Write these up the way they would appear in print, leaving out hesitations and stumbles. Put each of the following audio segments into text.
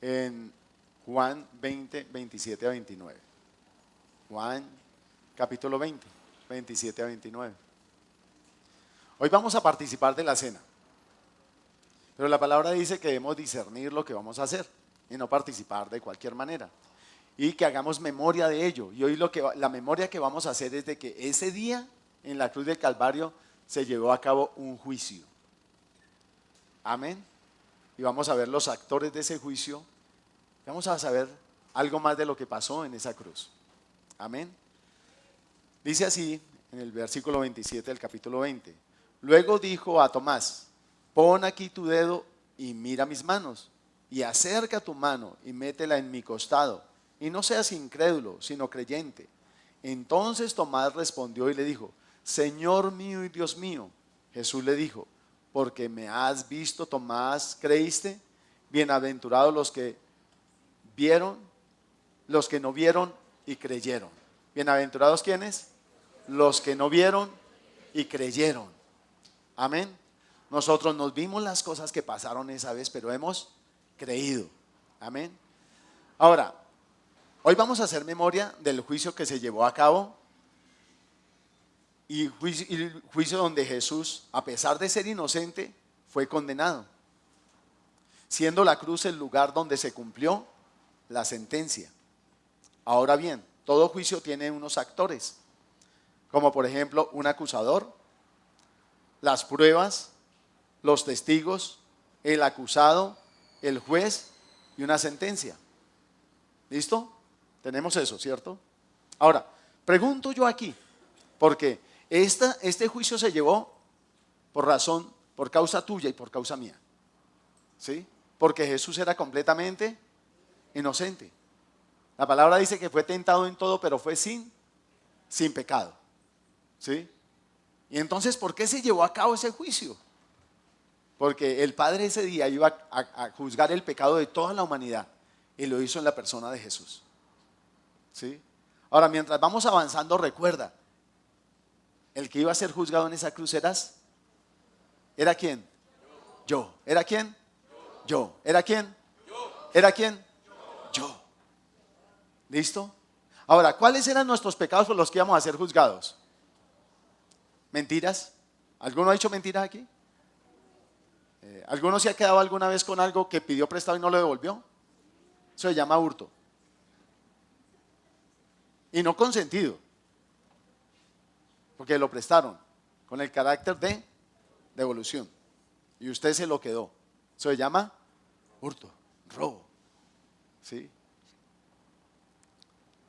en Juan 20, 27 a 29. Juan capítulo 20, 27 a 29. Hoy vamos a participar de la cena, pero la palabra dice que debemos discernir lo que vamos a hacer y no participar de cualquier manera. Y que hagamos memoria de ello. Y hoy la memoria que vamos a hacer es de que ese día en la cruz del Calvario se llevó a cabo un juicio. Amén. Y vamos a ver los actores de ese juicio. Vamos a saber algo más de lo que pasó en esa cruz. Amén. Dice así en el versículo 27 del capítulo 20. Luego dijo a Tomás: pon aquí tu dedo y mira mis manos, y acerca tu mano y métela en mi costado, y no seas incrédulo, sino creyente. Entonces Tomás respondió y le dijo: Señor mío y Dios mío. Jesús le dijo: porque me has visto, Tomás, ¿creíste? Bienaventurados los que vieron, los que no vieron y creyeron. ¿Bienaventurados quiénes? Los que no vieron y creyeron. Amén. Nosotros nos vimos las cosas que pasaron esa vez, pero hemos creído. Amén. Ahora, hoy vamos a hacer memoria del juicio que se llevó a cabo y juicio donde Jesús, a pesar de ser inocente, fue condenado, siendo la cruz el lugar donde se cumplió la sentencia. Ahora bien, todo juicio tiene unos actores, como por ejemplo un acusador, las pruebas, los testigos, el acusado, el juez y una sentencia. ¿Listo? Tenemos eso, ¿cierto? Ahora, pregunto yo aquí, porque este juicio se llevó por causa tuya y por causa mía. ¿Sí? Porque Jesús era completamente inocente. La palabra dice que fue tentado en todo, pero fue sin pecado. ¿Sí? Y entonces, ¿por qué se llevó a cabo ese juicio? Porque el Padre ese día iba a juzgar el pecado de toda la humanidad, y lo hizo en la persona de Jesús. ¿Sí? Ahora, mientras vamos avanzando, recuerda, el que iba a ser juzgado en esa cruz ¿era quién? Yo. ¿Era quién? Yo. ¿Era quién? ¿Era quién? Yo. ¿Listo? Ahora, ¿cuáles eran nuestros pecados por los que íbamos a ser juzgados? ¿Mentiras? ¿Alguno ha dicho mentiras aquí? ¿Alguno se ha quedado alguna vez con algo que pidió prestado y no lo devolvió? Eso se llama hurto. Y no consentido, porque lo prestaron con el carácter de devolución y usted se lo quedó. Eso se llama hurto, robo. ¿Sí?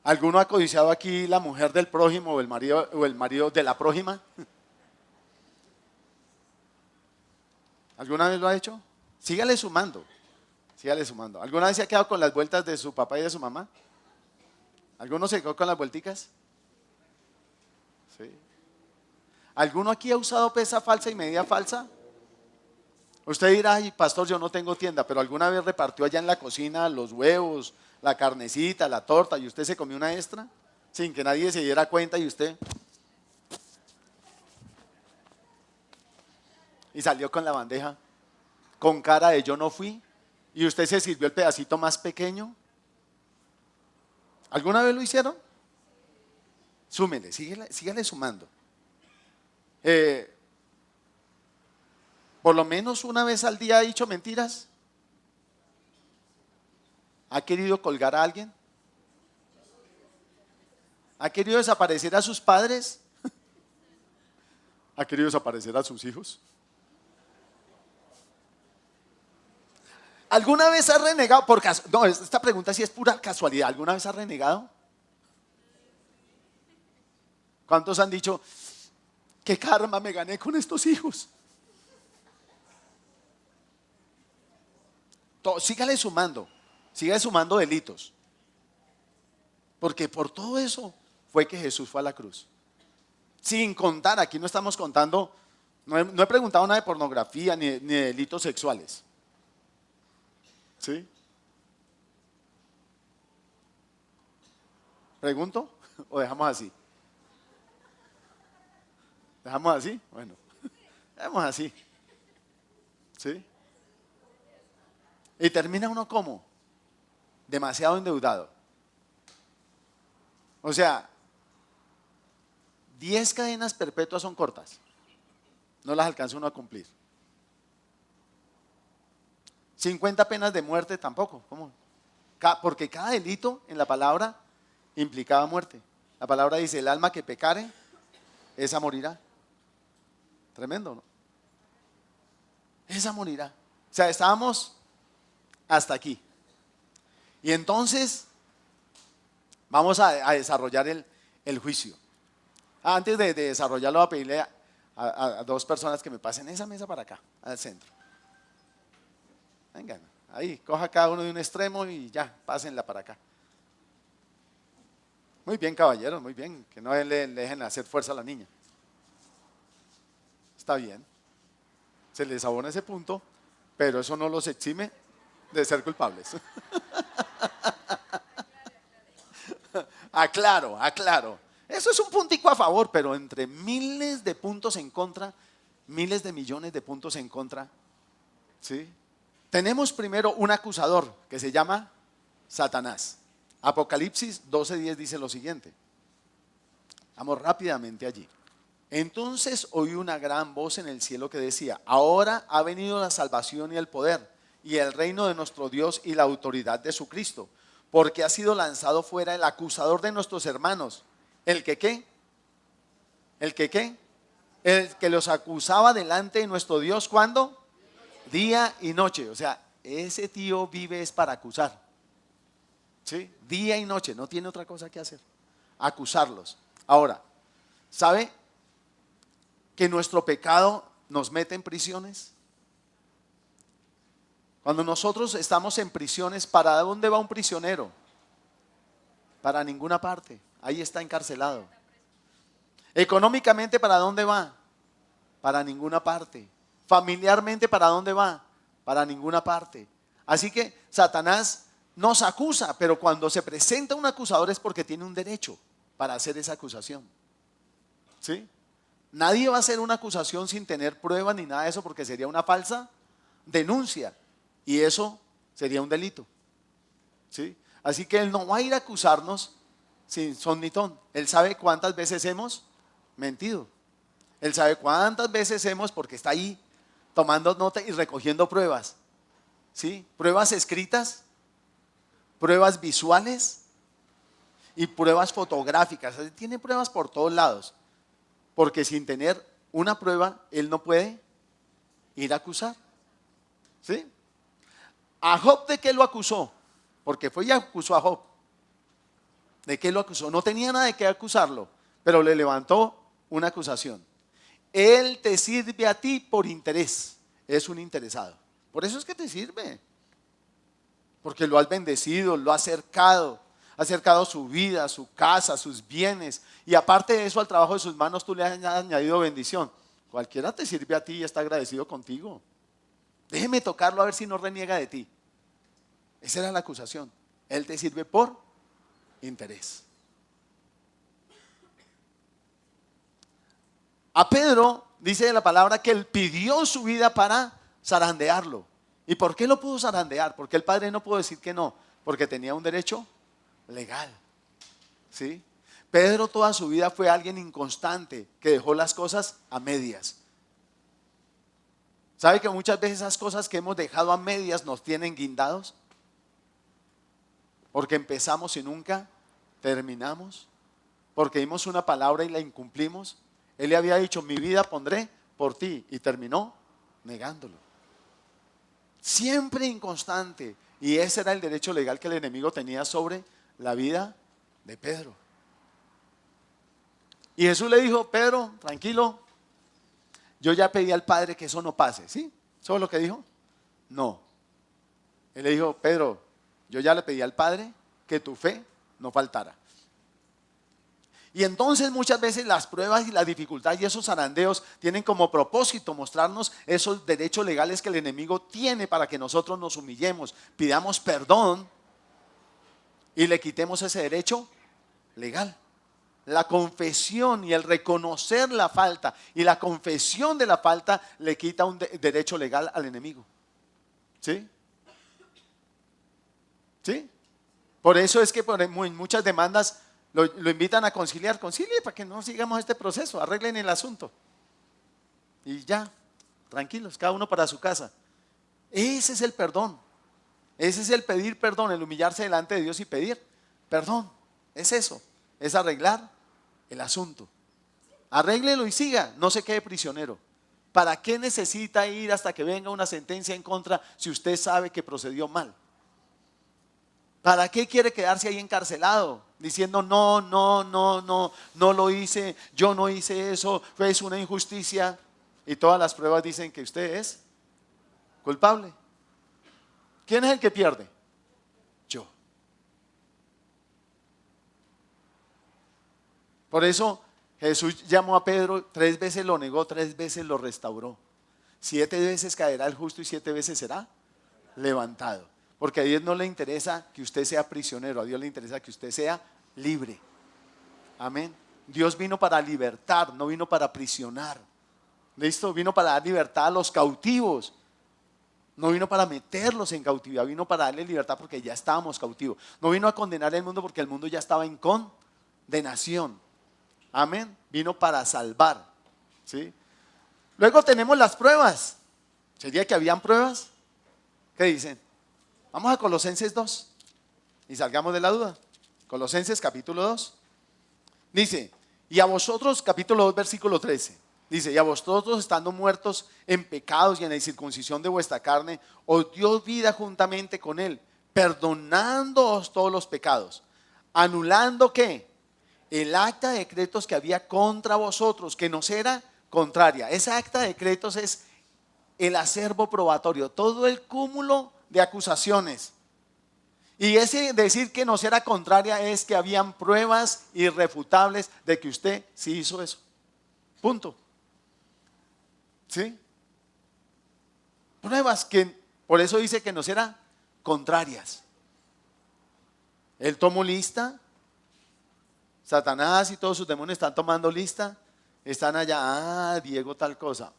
¿Alguno ha codiciado aquí la mujer del prójimo o el marido de la prójima? ¿Alguna vez lo ha hecho? Sígale sumando, sígale sumando. ¿Alguna vez se ha quedado con las vueltas de su papá y de su mamá? ¿Alguno se quedó con las vuelticas? ¿Sí? ¿Alguno aquí ha usado pesa falsa y medida falsa? Usted dirá: ay, pastor, yo no tengo tienda, pero alguna vez repartió allá en la cocina los huevos, la carnecita, la torta, y usted se comió una extra sin que nadie se diera cuenta, y usted y salió con la bandeja con cara de yo no fui, y usted se sirvió el pedacito más pequeño. ¿Alguna vez lo hicieron? Súmele, sígale sumando. Por lo menos una vez al día ha dicho mentiras. ¿Ha querido colgar a alguien? ¿Ha querido desaparecer a sus padres? ¿Ha querido desaparecer a sus hijos? ¿Alguna vez ha renegado? No, esta pregunta sí es pura casualidad. ¿Alguna vez ha renegado? ¿Cuántos han dicho: qué karma me gané con estos hijos? Sígale sumando delitos. Porque por todo eso fue que Jesús fue a la cruz. Sin contar, aquí no estamos contando, no he preguntado nada de pornografía ni de delitos sexuales. ¿Sí? ¿Pregunto? ¿O dejamos así? ¿Dejamos así? Bueno, dejamos así. ¿Sí? Y termina uno ¿cómo? demasiado endeudado. O sea, 10 cadenas perpetuas son cortas. No las alcanza uno a cumplir. 50 penas de muerte tampoco. ¿Cómo? Porque cada delito en la palabra implicaba muerte. La palabra dice, el alma que pecare, esa morirá. Tremendo, ¿no? Esa morirá. O sea, estábamos hasta aquí. Y entonces vamos a desarrollar el juicio. Antes de desarrollarlo, voy a pedirle a dos personas que me pasen esa mesa para acá, al centro. Vengan, ahí, coja cada uno de un extremo y ya, pásenla para acá. Muy bien, caballeros, muy bien, que no le dejen hacer fuerza a la niña. Está bien, se les abona ese punto, pero eso no los exime de ser culpables. Aclaro. Eso es un puntico a favor, pero entre miles de puntos en contra, miles de millones de puntos en contra, ¿sí? Tenemos primero un acusador que se llama Satanás. Apocalipsis 12:10 dice lo siguiente. Vamos rápidamente allí. Entonces oí una gran voz en el cielo que decía, ahora ha venido la salvación y el poder y el reino de nuestro Dios y la autoridad de su Cristo, porque ha sido lanzado fuera el acusador de nuestros hermanos. ¿El que qué? ¿El que qué? El que los acusaba delante de nuestro Dios, ¿cuándo? Día y noche. O sea, ese tío vive es para acusar. ¿Sí? Día y noche, no tiene otra cosa que hacer. Acusarlos. Ahora, ¿sabe que nuestro pecado nos mete en prisiones? Cuando nosotros estamos en prisiones, ¿para dónde va un prisionero? Para ninguna parte. Ahí está encarcelado. Económicamente, ¿para dónde va? Para ninguna parte. Familiarmente, ¿para dónde va? Para ninguna parte. Así que Satanás nos acusa, pero cuando se presenta un acusador es porque tiene un derecho para hacer esa acusación. ¿Sí? Nadie va a hacer una acusación sin tener pruebas ni nada de eso, porque sería una falsa denuncia y eso sería un delito. ¿Sí? Así que él no va a ir a acusarnos sin son ni ton. Él sabe cuántas veces hemos mentido. Él sabe cuántas veces hemos, porque está ahí tomando nota y recogiendo pruebas. ¿Sí? Pruebas escritas, pruebas visuales y pruebas fotográficas. Tiene pruebas por todos lados. Porque sin tener una prueba, él no puede ir a acusar. ¿Sí? ¿A Job de qué lo acusó? Porque fue y acusó a Job. ¿De qué lo acusó? No tenía nada de qué acusarlo, pero le levantó una acusación. Él te sirve a ti por interés. Es un interesado. Por eso es que te sirve. Porque lo has bendecido, lo has acercado su vida, su casa, sus bienes. Y aparte de eso, al trabajo de sus manos tú le has añadido bendición. Cualquiera te sirve a ti y está agradecido contigo. Déjeme tocarlo a ver si no reniega de ti. Esa era la acusación. Él te sirve por interés. A Pedro dice la palabra que él pidió su vida para zarandearlo. ¿Y por qué lo pudo zarandear? Porque el padre no pudo decir que no, porque tenía un derecho legal. ¿Sí? Pedro toda su vida fue alguien inconstante que dejó las cosas a medias. ¿Sabe que muchas veces esas cosas que hemos dejado a medias nos tienen guindados? Porque empezamos y nunca terminamos. Porque dimos una palabra y la incumplimos. Él le había dicho, mi vida pondré por ti, y terminó negándolo. Siempre inconstante. Y ese era el derecho legal que el enemigo tenía sobre la vida de Pedro. Y Jesús le dijo, Pedro, tranquilo, yo ya pedí al Padre que eso no pase. ¿Sí? ¿Eso es lo que dijo? No. Él le dijo, Pedro, yo ya le pedí al Padre que tu fe no faltara. Y entonces muchas veces las pruebas y las dificultades y esos zarandeos tienen como propósito mostrarnos esos derechos legales que el enemigo tiene para que nosotros nos humillemos, pidamos perdón y le quitemos ese derecho legal. La confesión y el reconocer la falta y la confesión de la falta le quita un derecho legal al enemigo. ¿Sí? ¿Sí? Por eso es que en muchas demandas lo invitan a conciliar. Concilie para que no sigamos este proceso, arreglen el asunto. Y ya, tranquilos, cada uno para su casa. Ese es el perdón. Ese es el pedir perdón, el humillarse delante de Dios y pedir perdón. Es eso, es arreglar el asunto. Arréglelo y siga, no se quede prisionero. ¿Para qué necesita ir hasta que venga una sentencia en contra si usted sabe que procedió mal? ¿Para qué quiere quedarse ahí encarcelado diciendo no, no, no, no, no lo hice, yo no hice eso, fue una injusticia? Y todas las pruebas dicen que usted es culpable. ¿Quién es el que pierde? Yo. Por eso Jesús llamó a Pedro, 3 veces lo negó, 3 veces lo restauró. 7 veces caerá el justo y 7 veces será levantado. Porque a Dios no le interesa que usted sea prisionero, a Dios le interesa que usted sea libre. Amén. Dios vino para libertar, no vino para prisionar. ¿Listo? Vino para dar libertad a los cautivos. No vino para meterlos en cautividad, vino para darle libertad porque ya estábamos cautivos. No vino a condenar al mundo porque el mundo ya estaba en condenación. Amén. Vino para salvar. ¿Sí? Luego tenemos las pruebas. ¿Sería que habían pruebas? ¿Qué dicen? Vamos a Colosenses 2 y salgamos de la duda. Colosenses capítulo 2. Dice, y a vosotros, capítulo 2, versículo 13. Dice, y a vosotros estando muertos en pecados y en la incircuncisión de vuestra carne, os dio vida juntamente con él, perdonándoos todos los pecados, anulando ¿qué? El acta de decretos que había contra vosotros, que nos era contraria. Esa acta de decretos es el acervo probatorio, todo el cúmulo de acusaciones. Y ese decir que nos era contraria es que habían pruebas irrefutables de que usted sí hizo eso. Punto. ¿Sí? Pruebas que, por eso dice que nos eran contrarias. Él tomó lista. Satanás y todos sus demonios están tomando lista. Están allá, Diego tal cosa.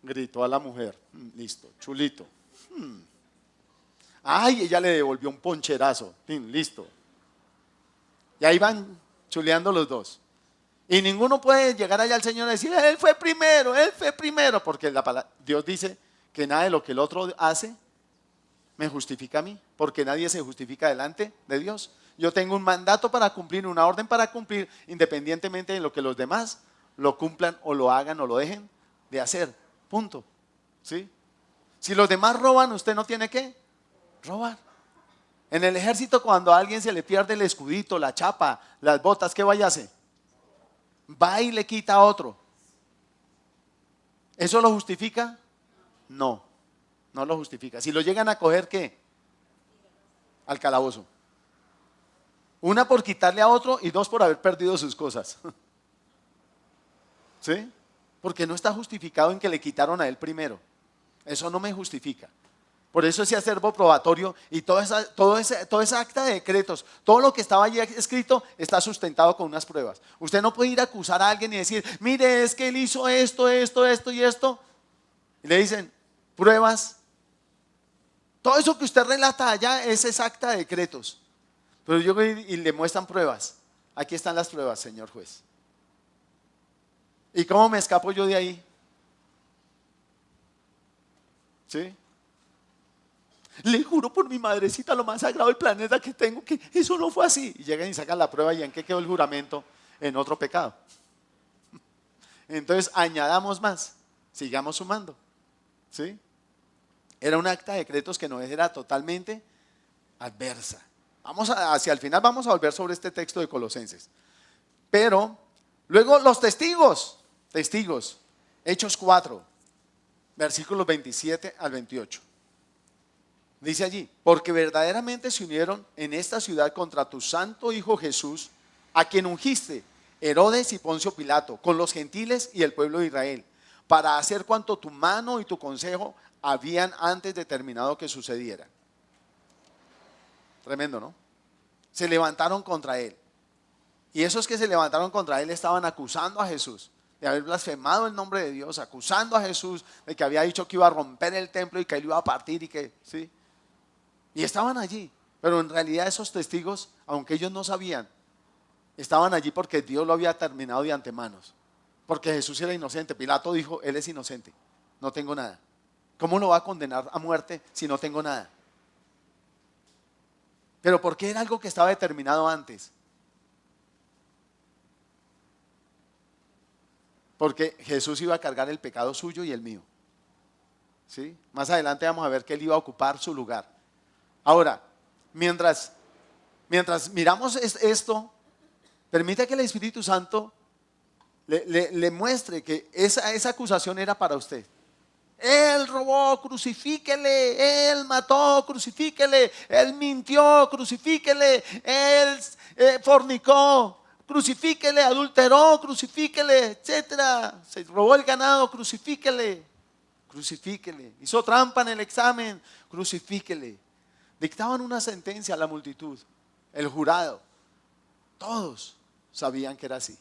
Gritó a la mujer. Listo, chulito. Ay, ella le devolvió un poncherazo. Listo. Y ahí van chuleando los dos. Y ninguno puede llegar allá al Señor y decir, Él fue primero, porque Dios dice que nada de lo que el otro hace me justifica a mí, porque nadie se justifica delante de Dios. Yo tengo un mandato para cumplir, una orden para cumplir, independientemente de lo que los demás lo cumplan o lo hagan o lo dejen de hacer. Punto. ¿Sí? Si los demás roban, usted no tiene que robar. En el ejército, cuando a alguien se le pierde el escudito, la chapa, las botas, ¿qué vaya a hacer? Va y le quita a otro. ¿Eso lo justifica? No, no lo justifica. Si lo llegan a coger, ¿qué? Al calabozo. Una por quitarle a otro y 2 por haber perdido sus cosas. ¿Sí? Porque no está justificado en que le quitaron a él primero. Eso no me justifica. Por eso ese acervo probatorio y toda esa acta de decretos, todo lo que estaba allí escrito está sustentado con unas pruebas. Usted no puede ir a acusar a alguien y decir, mire, es que él hizo esto y esto. Y le dicen, pruebas. Todo eso que usted relata allá es esa acta de decretos. Pero yo y le muestran pruebas. Aquí están las pruebas, señor juez. ¿Y cómo me escapo yo de ahí? ¿Sí? Le juro por mi madrecita, lo más sagrado del planeta que tengo, que eso no fue así. Y llegan y sacan la prueba y ¿en qué quedó el juramento? En otro pecado. Entonces añadamos más, sigamos sumando. ¿Sí? Era un acta de decretos que no era totalmente adversa. Hacia el final vamos a volver sobre este texto de Colosenses. Pero luego los testigos, Hechos 4, versículos 27 al 28. Dice allí, porque verdaderamente se unieron en esta ciudad contra tu santo Hijo Jesús, a quien ungiste, Herodes y Poncio Pilato, con los gentiles y el pueblo de Israel, para hacer cuanto tu mano y tu consejo habían antes determinado que sucediera. Tremendo, ¿no? Se levantaron contra él. Y esos que se levantaron contra él estaban acusando a Jesús de haber blasfemado el nombre de Dios, acusando a Jesús de que había dicho que iba a romper el templo y que él iba a partir y que, ¿sí? Y estaban allí. Pero en realidad esos testigos, aunque ellos no sabían, estaban allí porque Dios lo había terminado de antemano. Porque Jesús era inocente. Pilato dijo, Él es inocente, no tengo nada. ¿Cómo lo va a condenar a muerte si no tengo nada? Pero porque era algo que estaba determinado antes. Porque Jesús iba a cargar el pecado suyo y el mío. ¿Sí? Más adelante vamos a ver que Él iba a ocupar su lugar. Ahora, mientras miramos esto, permite que el Espíritu Santo le muestre que esa acusación era para usted. Él robó, crucifíquele. Él mató, crucifíquele. Él mintió, crucifíquele. Él fornicó, crucifíquele. Adulteró, crucifíquele, etcétera. Se robó el ganado, crucifíquele. Crucifíquele. Hizo trampa en el examen, crucifíquele. Dictaban una sentencia a la multitud, el jurado. Todos sabían que era así.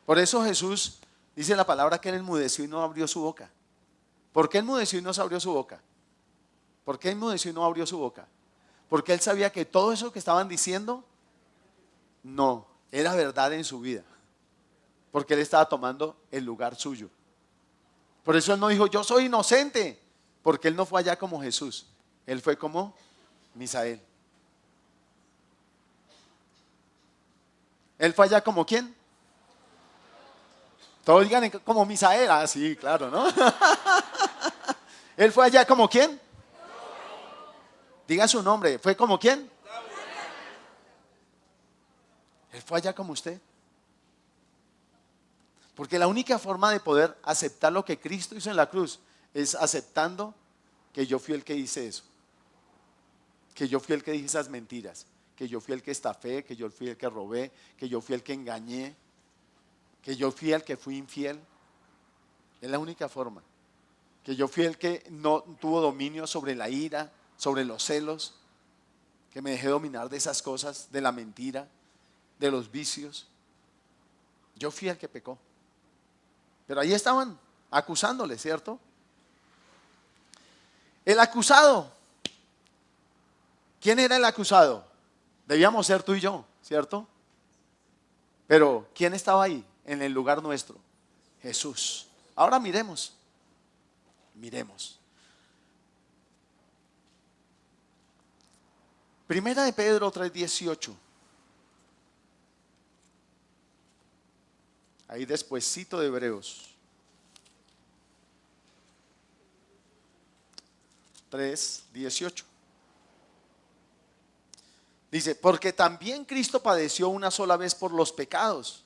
Por eso Jesús dice la palabra que Él enmudeció y no abrió su boca. ¿Por qué enmudeció y no se abrió su boca? ¿Por qué enmudeció y no abrió su boca? Porque Él sabía que todo eso que estaban diciendo no era verdad en su vida. Porque Él estaba tomando el lugar suyo. Por eso Él no dijo, yo soy inocente. Porque Él no fue allá como Jesús. Él fue como Misael. ¿Él fue allá como quién? Todos digan como Misael. Ah, sí, claro, ¿no? ¿Él fue allá como quién? Diga su nombre. ¿Fue como quién? Él fue allá como usted. Porque la única forma de poder aceptar lo que Cristo hizo en la cruz es aceptando que yo fui el que hice eso. Que yo fui el que dije esas mentiras. Que yo fui el que estafé, que yo fui el que robé, que yo fui el que engañé, que yo fui el que fui infiel. Es la única forma. Que yo fui el que no tuvo dominio sobre la ira, sobre los celos, que me dejé dominar de esas cosas, de la mentira, de los vicios. Yo fui el que pecó. Pero ahí estaban acusándole, ¿cierto? El acusado. ¿Quién era el acusado? Debíamos ser tú y yo, ¿cierto? Pero ¿quién estaba ahí en el lugar nuestro? Jesús. Ahora miremos. Primera de Pedro 3:18. Ahí despuesito de Hebreos 3:18. Dice, porque también Cristo padeció una sola vez por los pecados.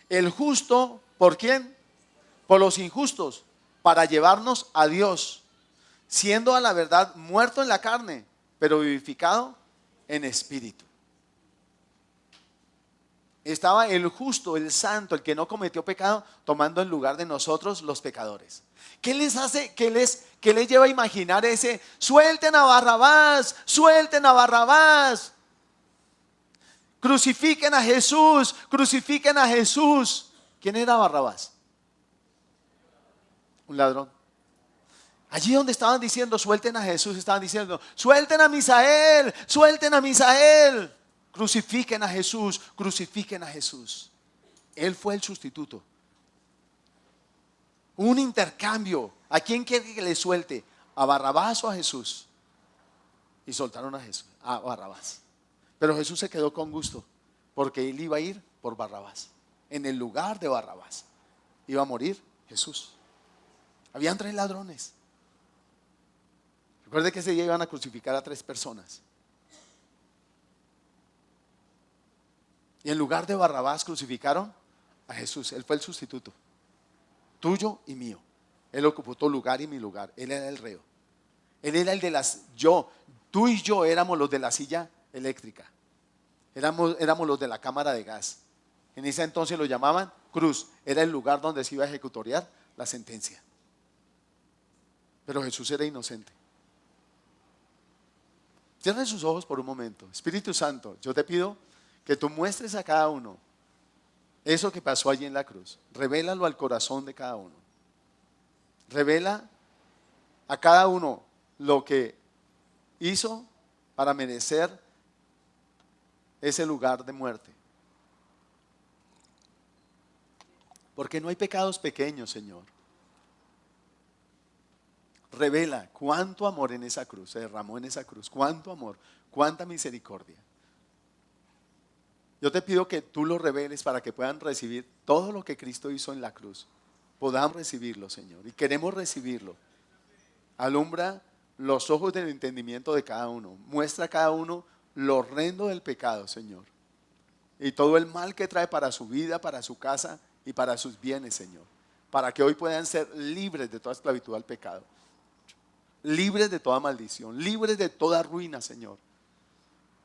El justo, ¿por quién? Por los injustos, para llevarnos a Dios, siendo a la verdad muerto en la carne, pero vivificado en espíritu. Estaba el justo, el santo, el que no cometió pecado, tomando en lugar de nosotros los pecadores. ¿Qué les hace? ¿Qué les lleva a imaginar ese? Suelten a Barrabás, suelten a Barrabás. Crucifiquen a Jesús, crucifiquen a Jesús. ¿Quién era Barrabás? Un ladrón. Allí donde estaban diciendo suelten a Jesús, estaban diciendo suelten a Misael, suelten a Misael. Crucifiquen a Jesús, crucifiquen a Jesús. Él fue el sustituto. Un intercambio. ¿A quién quiere que le suelte? ¿A Barrabás o a Jesús? Y soltaron a Jesús, a Barrabás. Pero Jesús se quedó con gusto, porque Él iba a ir por Barrabás. En el lugar de Barrabás iba a morir Jesús. Habían 3 ladrones. Recuerde que ese día iban a crucificar a 3 personas. Y en lugar de Barrabás crucificaron a Jesús. Él fue el sustituto, tuyo y mío. Él ocupó tu lugar y mi lugar. Él era el reo. Él era el de tú y yo éramos los de la silla eléctrica. Éramos los de la cámara de gas. En ese entonces lo llamaban cruz. Era el lugar donde se iba a ejecutoriar la sentencia. Pero Jesús era inocente. Cierren sus ojos por un momento. Espíritu Santo, yo te pido que tú muestres a cada uno eso que pasó allí en la cruz. Revélalo al corazón de cada uno. Revela a cada uno lo que hizo para merecer ese lugar de muerte. Porque no hay pecados pequeños, Señor. Revela cuánto amor en esa cruz, se derramó en esa cruz, cuánto amor, cuánta misericordia. Yo te pido que tú lo reveles para que puedan recibir todo lo que Cristo hizo en la cruz. Podamos recibirlo, Señor, y queremos recibirlo. Alumbra los ojos del entendimiento de cada uno. Muestra a cada uno lo horrendo del pecado, Señor. Y todo el mal que trae para su vida, para su casa y para sus bienes, Señor. Para que hoy puedan ser libres de toda esclavitud al pecado. Libres de toda maldición. Libres de toda ruina, Señor.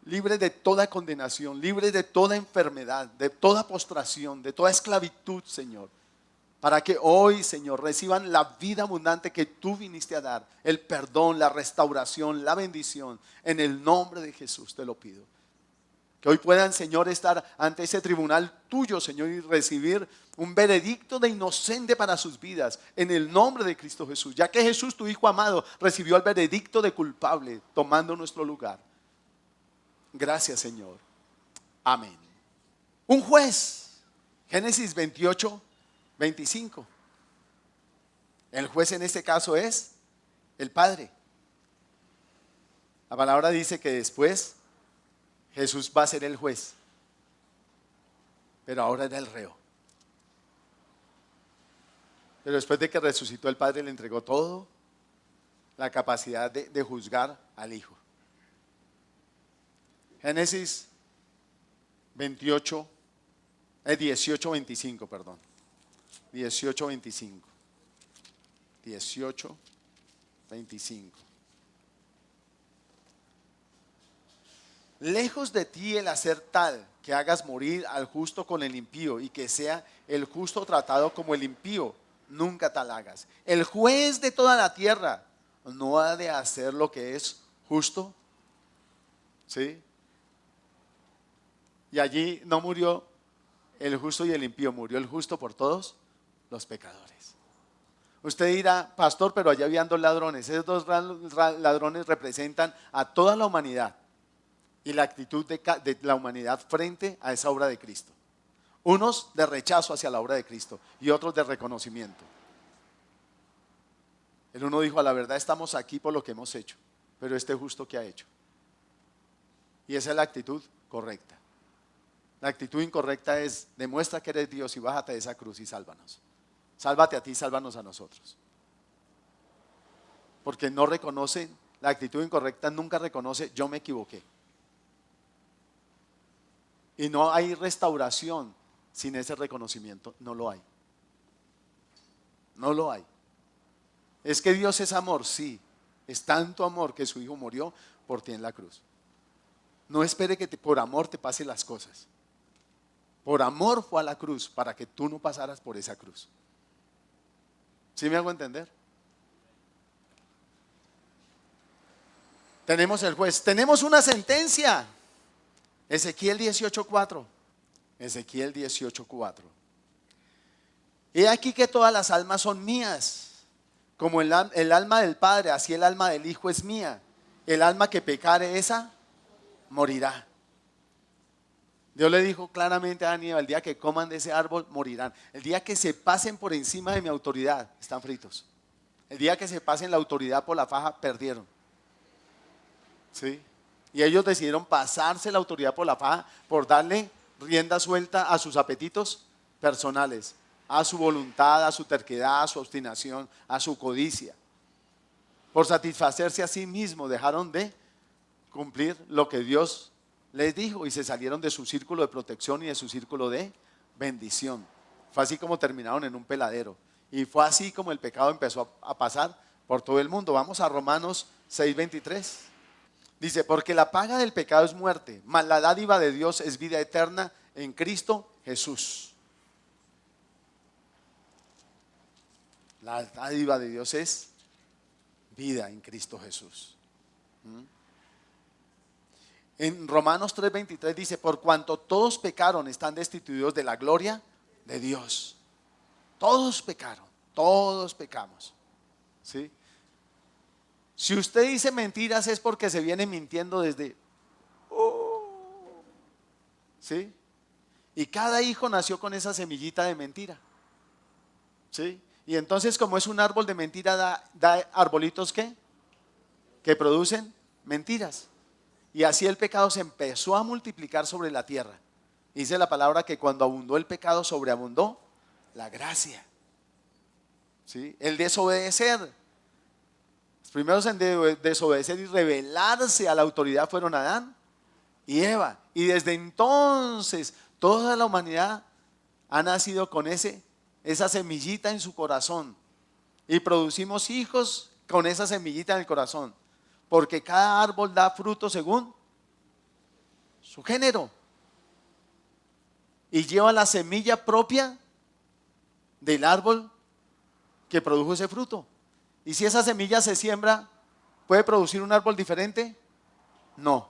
Libres de toda condenación. Libres de toda enfermedad, de toda postración, de toda esclavitud, Señor. Para que hoy, Señor, reciban la vida abundante que tú viniste a dar. El perdón, la restauración, la bendición. En el nombre de Jesús te lo pido. Que hoy puedan, Señor, estar ante ese tribunal tuyo, Señor, y recibir un veredicto de inocente para sus vidas. En el nombre de Cristo Jesús. Ya que Jesús, tu Hijo amado, recibió el veredicto de culpable, tomando nuestro lugar. Gracias, Señor. Amén. Un juez. Génesis 28. 25. El juez en este caso es el Padre. La palabra dice que después Jesús va a ser el juez, pero ahora era el reo. Pero después de que resucitó, el Padre le entregó todo, la capacidad de juzgar al Hijo. Génesis 18, 25, perdón. 18:25. 18:25. Lejos de ti el hacer tal que hagas morir al justo con el impío y que sea el justo tratado como el impío, nunca tal hagas. El juez de toda la tierra no ha de hacer lo que es justo. ¿Sí? Y allí no murió el justo y el impío, murió el justo por todos los pecadores. Usted dirá, pastor, pero allá habían dos ladrones. Esos dos ladrones representan a toda la humanidad y la actitud de la humanidad frente a esa obra de Cristo. Unos de rechazo hacia la obra de Cristo y otros de reconocimiento. El uno dijo, a la verdad estamos aquí por lo que hemos hecho, pero este justo que ha hecho. Y esa es la actitud correcta. La actitud incorrecta es, demuestra que eres Dios y bájate de esa cruz y sálvanos. Sálvate a ti, sálvanos a nosotros. Porque no reconocen, la actitud incorrecta nunca reconoce, yo me equivoqué. Y no hay restauración sin ese reconocimiento, no lo hay. No lo hay. Es que Dios es amor, sí. Es tanto amor que su Hijo murió por ti en la cruz. No espere que por amor te pasen las cosas. Por amor fue a la cruz para que tú no pasaras por esa cruz. ¿Sí me hago entender? Tenemos el juez, tenemos una sentencia. Ezequiel 18:4. Ezequiel 18:4. He aquí que todas las almas son mías. Como el alma del Padre, así el alma del Hijo es mía. El alma que pecare, esa morirá. Dios le dijo claramente a Aníbal, el día que coman de ese árbol morirán. El día que se pasen por encima de mi autoridad, están fritos. El día que se pasen la autoridad por la faja, perdieron. ¿Sí? Y ellos decidieron pasarse la autoridad por la faja por darle rienda suelta a sus apetitos personales, a su voluntad, a su terquedad, a su obstinación, a su codicia. Por satisfacerse a sí mismos dejaron de cumplir lo que Dios les dijo y se salieron de su círculo de protección y de su círculo de bendición. Fue así como terminaron en un peladero. Y fue así como el pecado empezó a pasar por todo el mundo. Vamos a Romanos 6:23. Dice, porque la paga del pecado es muerte, mas la dádiva de Dios es vida eterna en Cristo Jesús. La dádiva de Dios es vida en Cristo Jesús. En Romanos 3:23 dice, por cuanto todos pecaron, están destituidos de la gloria de Dios. Todos pecaron, todos pecamos. ¿Sí? Si usted dice mentiras es porque se viene mintiendo desde... ¿Sí? Y cada hijo nació con esa semillita de mentira. ¿Sí? Y entonces como es un árbol de mentira, da arbolitos ¿qué? Que producen mentiras. Y así el pecado se empezó a multiplicar sobre la tierra. Dice la palabra que cuando abundó el pecado, sobreabundó la gracia. ¿Sí? El desobedecer. Los primeros en desobedecer y rebelarse a la autoridad fueron Adán y Eva. Y desde entonces toda la humanidad ha nacido con esa semillita en su corazón. Y producimos hijos con esa semillita en el corazón. Porque cada árbol da fruto según su género. Y lleva la semilla propia del árbol que produjo ese fruto. Y si esa semilla se siembra, ¿puede producir un árbol diferente? No.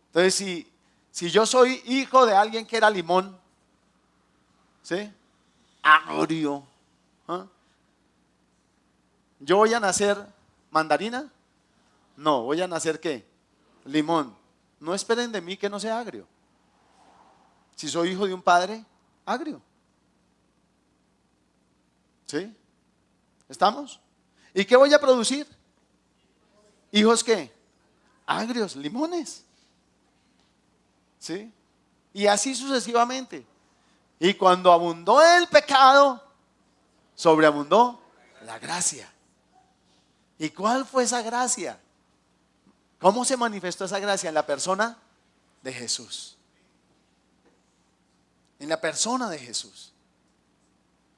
Entonces, si yo soy hijo de alguien que era limón, ¿sí? Agrio, ¿ah? ¿Yo voy a nacer mandarina? No, voy a nacer ¿qué? Limón. No esperen de mí que no sea agrio. Si soy hijo de un padre, agrio. ¿Sí? ¿Estamos? ¿Y qué voy a producir? ¿Hijos qué? Agrios, limones. ¿Sí? Y así sucesivamente. Y cuando abundó el pecado, sobreabundó la gracia. ¿Y cuál fue esa gracia? ¿Cómo se manifestó esa gracia? En la persona de Jesús. En la persona de Jesús.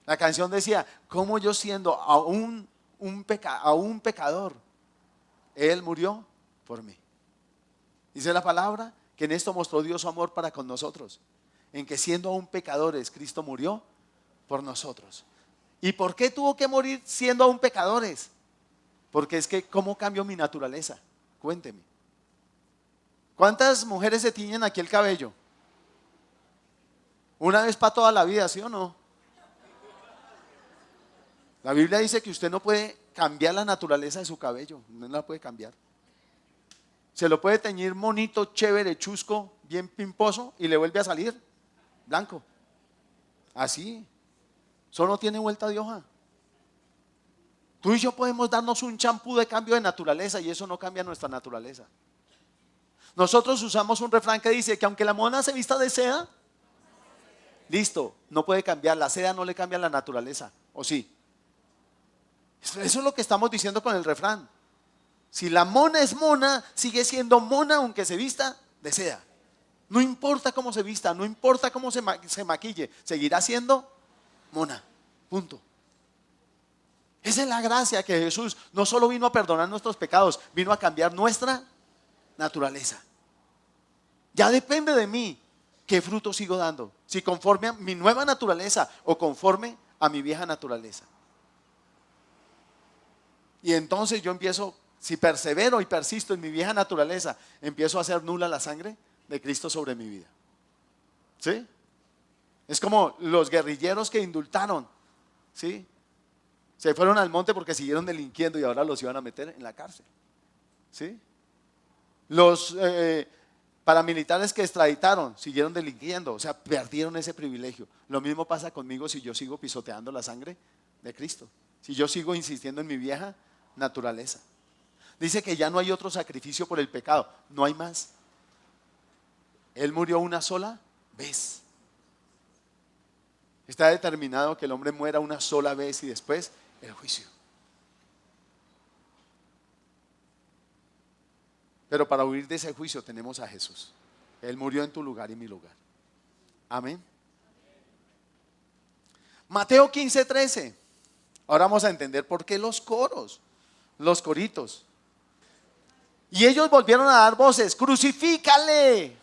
La canción decía, ¿cómo yo siendo aún un pecador, Él murió por mí? Dice la palabra que en esto mostró Dios su amor para con nosotros, en que siendo aún pecadores, Cristo murió por nosotros. ¿Y por qué tuvo que morir siendo aún pecadores? Porque es que, ¿cómo cambió mi naturaleza? Cuénteme. ¿Cuántas mujeres se tiñen aquí el cabello? Una vez para toda la vida, ¿sí o no? La Biblia dice que usted no puede cambiar la naturaleza de su cabello, no la puede cambiar. Se lo puede teñir bonito, chévere, chusco, bien pimposo y le vuelve a salir blanco. Así. Eso no tiene vuelta de hoja. Tú y yo podemos darnos un champú de cambio de naturaleza y eso no cambia nuestra naturaleza. Nosotros usamos un refrán que dice que aunque la mona se vista de seda, listo, no puede cambiar, la seda no le cambia la naturaleza, ¿o sí? Eso es lo que estamos diciendo con el refrán. Si la mona es mona, sigue siendo mona aunque se vista de seda. No importa cómo se vista, no importa cómo se maquille, seguirá siendo mona, punto. Esa es la gracia que Jesús no solo vino a perdonar nuestros pecados, vino a cambiar nuestra naturaleza. Ya depende de mí qué fruto sigo dando, si conforme a mi nueva naturaleza o conforme a mi vieja naturaleza. Y entonces yo empiezo, si persevero y persisto en mi vieja naturaleza, empiezo a hacer nula la sangre de Cristo sobre mi vida. ¿Sí? Es como los guerrilleros que indultaron, ¿sí? Se fueron al monte porque siguieron delinquiendo y ahora los iban a meter en la cárcel. ¿Sí? Los paramilitares que extraditaron siguieron delinquiendo, o sea, perdieron ese privilegio. Lo mismo pasa conmigo si yo sigo pisoteando la sangre de Cristo, si yo sigo insistiendo en mi vieja naturaleza. Dice que ya no hay otro sacrificio por el pecado, no hay más. Él murió una sola vez. Está determinado que el hombre muera una sola vez y después el juicio. Pero para huir de ese juicio tenemos a Jesús. Él murió en tu lugar y mi lugar. Amén. Mateo 15:13. Ahora vamos a entender por qué los coros, los coritos. Y ellos volvieron a dar voces, crucifícale.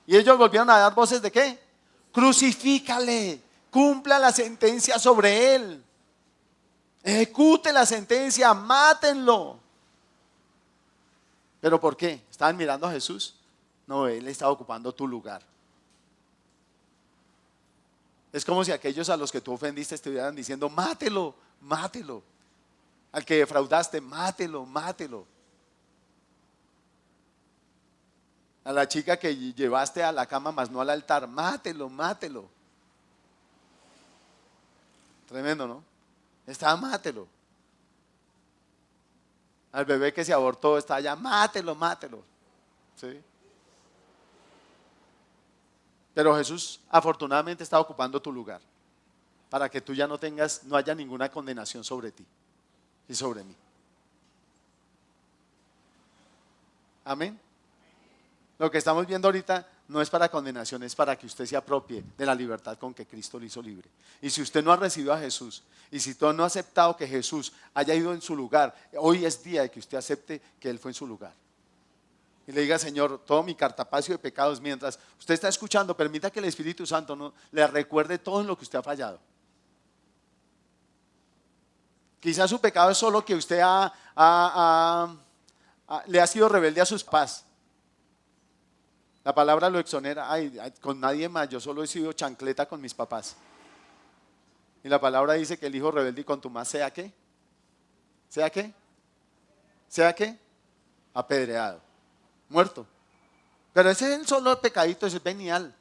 Y ellos volvieron a dar voces de ¿qué? Crucifícale, cumpla la sentencia sobre él. Ejecute la sentencia, mátenlo. ¿Pero por qué? ¿Estaban mirando a Jesús? No, él estaba ocupando tu lugar. Es como si aquellos a los que tú ofendiste estuvieran diciendo, mátelo, mátelo. Al que defraudaste, mátelo, mátelo. A la chica que llevaste a la cama, más no al altar, mátelo, mátelo. Tremendo, ¿no? Está, mátelo. Al bebé que se abortó, está allá, mátelo, mátelo. ¿Sí? Pero Jesús afortunadamente está ocupando tu lugar, para que tú ya no haya ninguna condenación sobre ti y sobre mí. Amén. Lo que estamos viendo ahorita no es para condenación, es para que usted se apropie de la libertad con que Cristo le hizo libre. Y si usted no ha recibido a Jesús, y si usted no ha aceptado que Jesús haya ido en su lugar, hoy es día de que usted acepte que Él fue en su lugar. Y le diga, Señor, todo mi cartapacio de pecados, mientras usted está escuchando, permita que el Espíritu Santo no le recuerde todo en lo que usted ha fallado. Quizás su pecado es solo que usted le ha sido rebelde a sus padres. La palabra lo exonera. Ay, con nadie más, yo solo he sido chancleta con mis papás. Y la palabra dice que el hijo rebelde y contumaz sea ¿qué? ¿Sea qué? ¿Sea qué? Apedreado, muerto. Pero ese es el solo pecadito, ese es venial.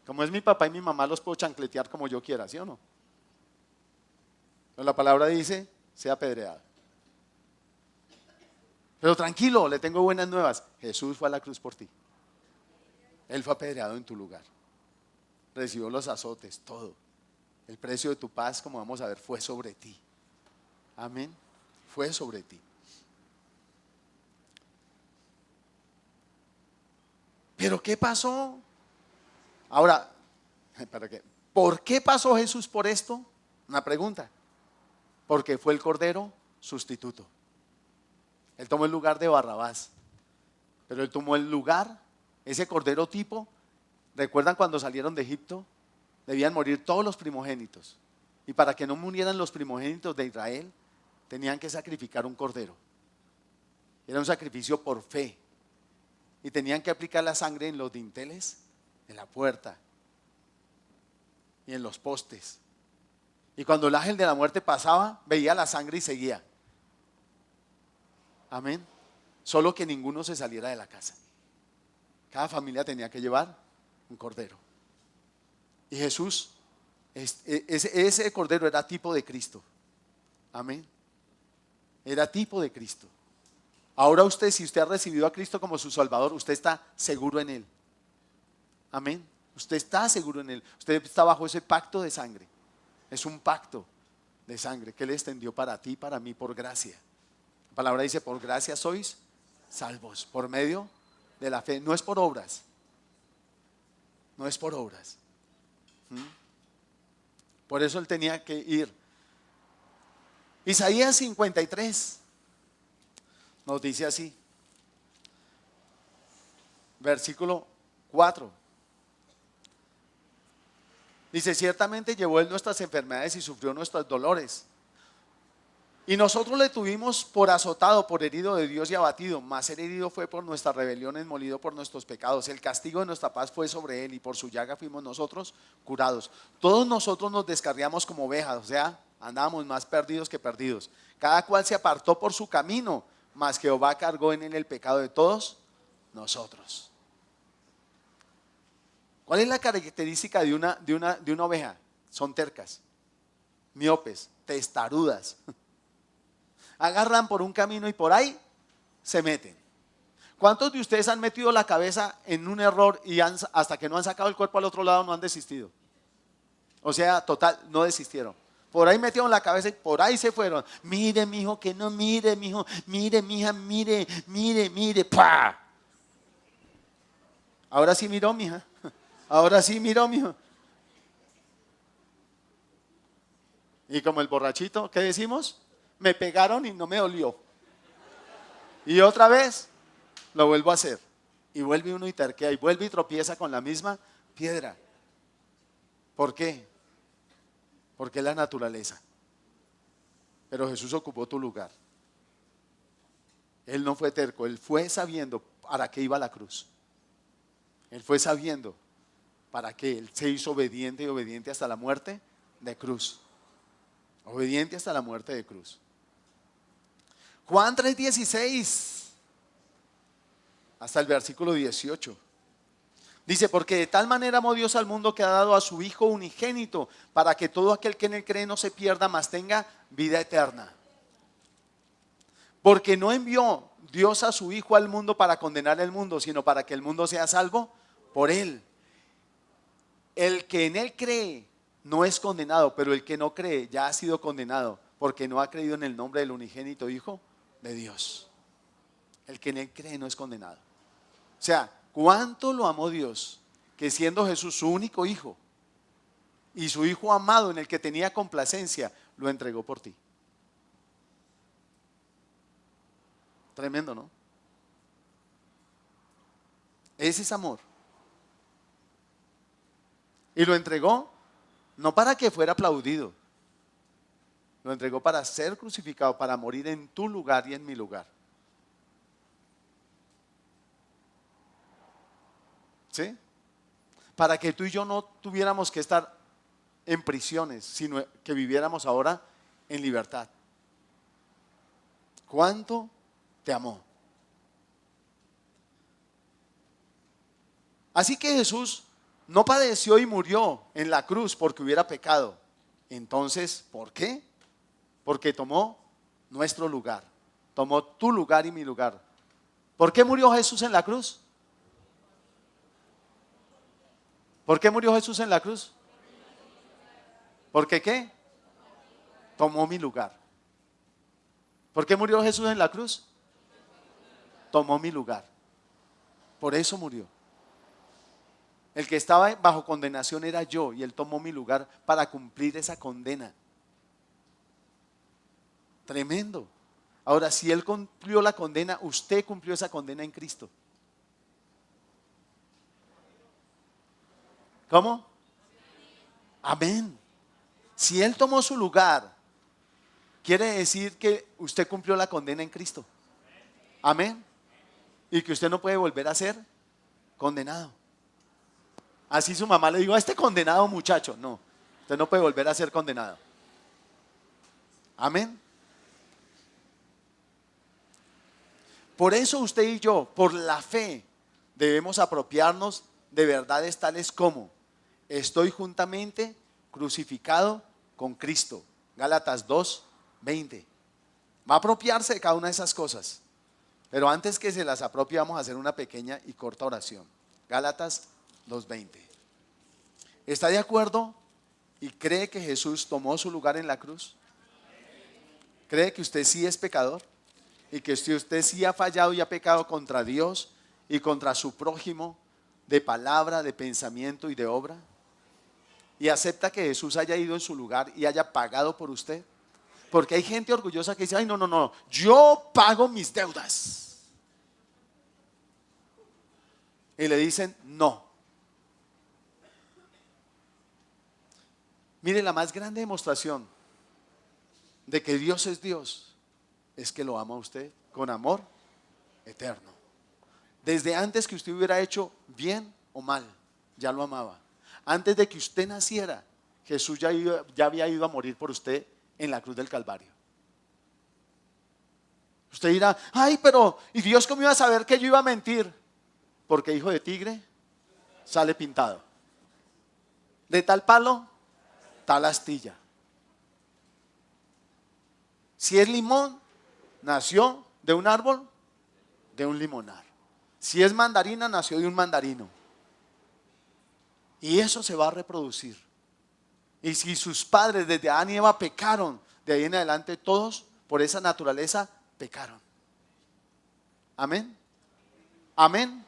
Como es mi papá y mi mamá, los puedo chancletear como yo quiera, ¿sí o no? Pero la palabra dice, sea apedreado. Pero tranquilo, le tengo buenas nuevas. Jesús fue a la cruz por ti. Él fue apedreado en tu lugar. Recibió los azotes, todo. El precio de tu paz, como vamos a ver, fue sobre ti. Amén. Fue sobre ti. ¿Pero qué pasó? Ahora, ¿por qué pasó Jesús por esto? Una pregunta. Porque fue el Cordero sustituto. Él tomó el lugar de Barrabás. Pero Él tomó el lugar, ese Cordero tipo. ¿Recuerdan cuando salieron de Egipto? Debían morir todos los primogénitos. Y para que no murieran los primogénitos de Israel, tenían que sacrificar un cordero. Era un sacrificio por fe. Y tenían que aplicar la sangre en los dinteles de la puerta y en los postes. Y cuando el ángel de la muerte pasaba, veía la sangre y seguía. Amén. Solo que ninguno se saliera de la casa. Cada familia tenía que llevar un cordero. Y Jesús, ese cordero era tipo de Cristo. Amén. Era tipo de Cristo. Ahora usted, si usted ha recibido a Cristo como su Salvador, usted está seguro en Él. Amén. Usted está seguro en Él. Usted está bajo ese pacto de sangre. Es un pacto de sangre que Él extendió para ti y para mí por gracia. La palabra dice, por gracia sois salvos, por medio de la fe. No es por obras. No es por obras. Por eso Él tenía que ir. Isaías 53 nos dice así, versículo 4. Dice, ciertamente llevó Él nuestras enfermedades y sufrió nuestros dolores. Y nosotros le tuvimos por azotado, por herido de Dios y abatido, mas el herido fue por nuestras rebeliones, molido por nuestros pecados. El castigo de nuestra paz fue sobre Él y por su llaga fuimos nosotros curados. Todos nosotros nos descarriamos como ovejas, o sea, andábamos más perdidos que perdidos. Cada cual se apartó por su camino, mas Jehová cargó en Él el pecado de todos nosotros. ¿Cuál es la característica de una oveja? Son tercas, miopes, testarudas. Agarran por un camino y por ahí se meten. ¿Cuántos de ustedes han metido la cabeza en un error y hasta que no han sacado el cuerpo al otro lado no han desistido? O sea, total, no desistieron. Por ahí metieron la cabeza y por ahí se fueron. Mire, mijo, que no mire, mijo. Mire, mija, mire, mire, mire. ¡Pah! Ahora sí miró, mija. Ahora sí miró, mijo. Y como el borrachito, ¿qué decimos? Me pegaron y no me dolió. Y otra vez lo vuelvo a hacer. Y vuelve uno y terquea y vuelve y tropieza con la misma piedra. ¿Por qué? Porque es la naturaleza. Pero Jesús ocupó tu lugar. Él no fue terco, Él fue sabiendo para qué iba a la cruz. Él fue sabiendo para qué. Él se hizo obediente y obediente hasta la muerte de cruz. Obediente hasta la muerte de cruz. Juan 3:16 hasta el versículo 18. Dice, porque de tal manera amó Dios al mundo que ha dado a su Hijo unigénito, para que todo aquel que en él cree no se pierda, mas tenga vida eterna. Porque no envió Dios a su Hijo al mundo para condenar al mundo, sino para que el mundo sea salvo por él. El que en él cree no es condenado, pero el que no cree ya ha sido condenado, porque no ha creído en el nombre del unigénito Hijo de Dios. El que en él cree no es condenado. O sea, ¿cuánto lo amó Dios? Que siendo Jesús su único hijo y su hijo amado en el que tenía complacencia, lo entregó por ti. Tremendo, ¿no? Ese es amor. Y lo entregó no para que fuera aplaudido. Lo entregó para ser crucificado, para morir en tu lugar y en mi lugar. ¿Sí? Para que tú y yo no tuviéramos que estar en prisiones, sino que viviéramos ahora en libertad. ¿Cuánto te amó? Así que Jesús no padeció y murió en la cruz porque hubiera pecado. Entonces, ¿por qué? Porque tomó nuestro lugar, tomó tu lugar y mi lugar. ¿Por qué murió Jesús en la cruz? ¿Por qué murió Jesús en la cruz? ¿Por qué qué? Tomó mi lugar. ¿Por qué murió Jesús en la cruz? Tomó mi lugar. Por eso murió. El que estaba bajo condenación era yo y él tomó mi lugar para cumplir esa condena. Tremendo. Ahora, si él cumplió la condena, usted cumplió esa condena en Cristo. ¿Cómo? Amén. Si él tomó su lugar, quiere decir que usted cumplió la condena en Cristo. Amén. Y que usted no puede volver a ser condenado. Así su mamá le dijo a este condenado muchacho, no, usted no puede volver a ser condenado. Amén. Por eso usted y yo, por la fe, debemos apropiarnos de verdades tales como: estoy juntamente crucificado con Cristo. Gálatas 2:20. Va a apropiarse de cada una de esas cosas. Pero antes que se las apropie, vamos a hacer una pequeña y corta oración. Gálatas 2:20. ¿Está de acuerdo y cree que Jesús tomó su lugar en la cruz? ¿Cree que usted sí es pecador? Y que usted sí ha fallado y ha pecado contra Dios y contra su prójimo, de palabra, de pensamiento y de obra. ¿Y acepta que Jesús haya ido en su lugar y haya pagado por usted? Porque hay gente orgullosa que dice: ay, no, yo pago mis deudas. Y le dicen: no. Mire, la más grande demostración de que Dios es Dios es que lo ama a usted con amor eterno. Desde antes que usted hubiera hecho bien o mal, ya lo amaba. Antes de que usted naciera, Jesús ya había ido a morir por usted en la cruz del Calvario. Usted dirá: ay, pero ¿y Dios cómo iba a saber que yo iba a mentir? Porque hijo de tigre sale pintado. De tal palo, tal astilla. Si es limón, nació de un árbol, de un limonar. Si es mandarina, nació de un mandarino. Y eso se va a reproducir. Y si sus padres desde Adán y Eva pecaron, de ahí en adelante todos por esa naturaleza pecaron. Amén. Amén.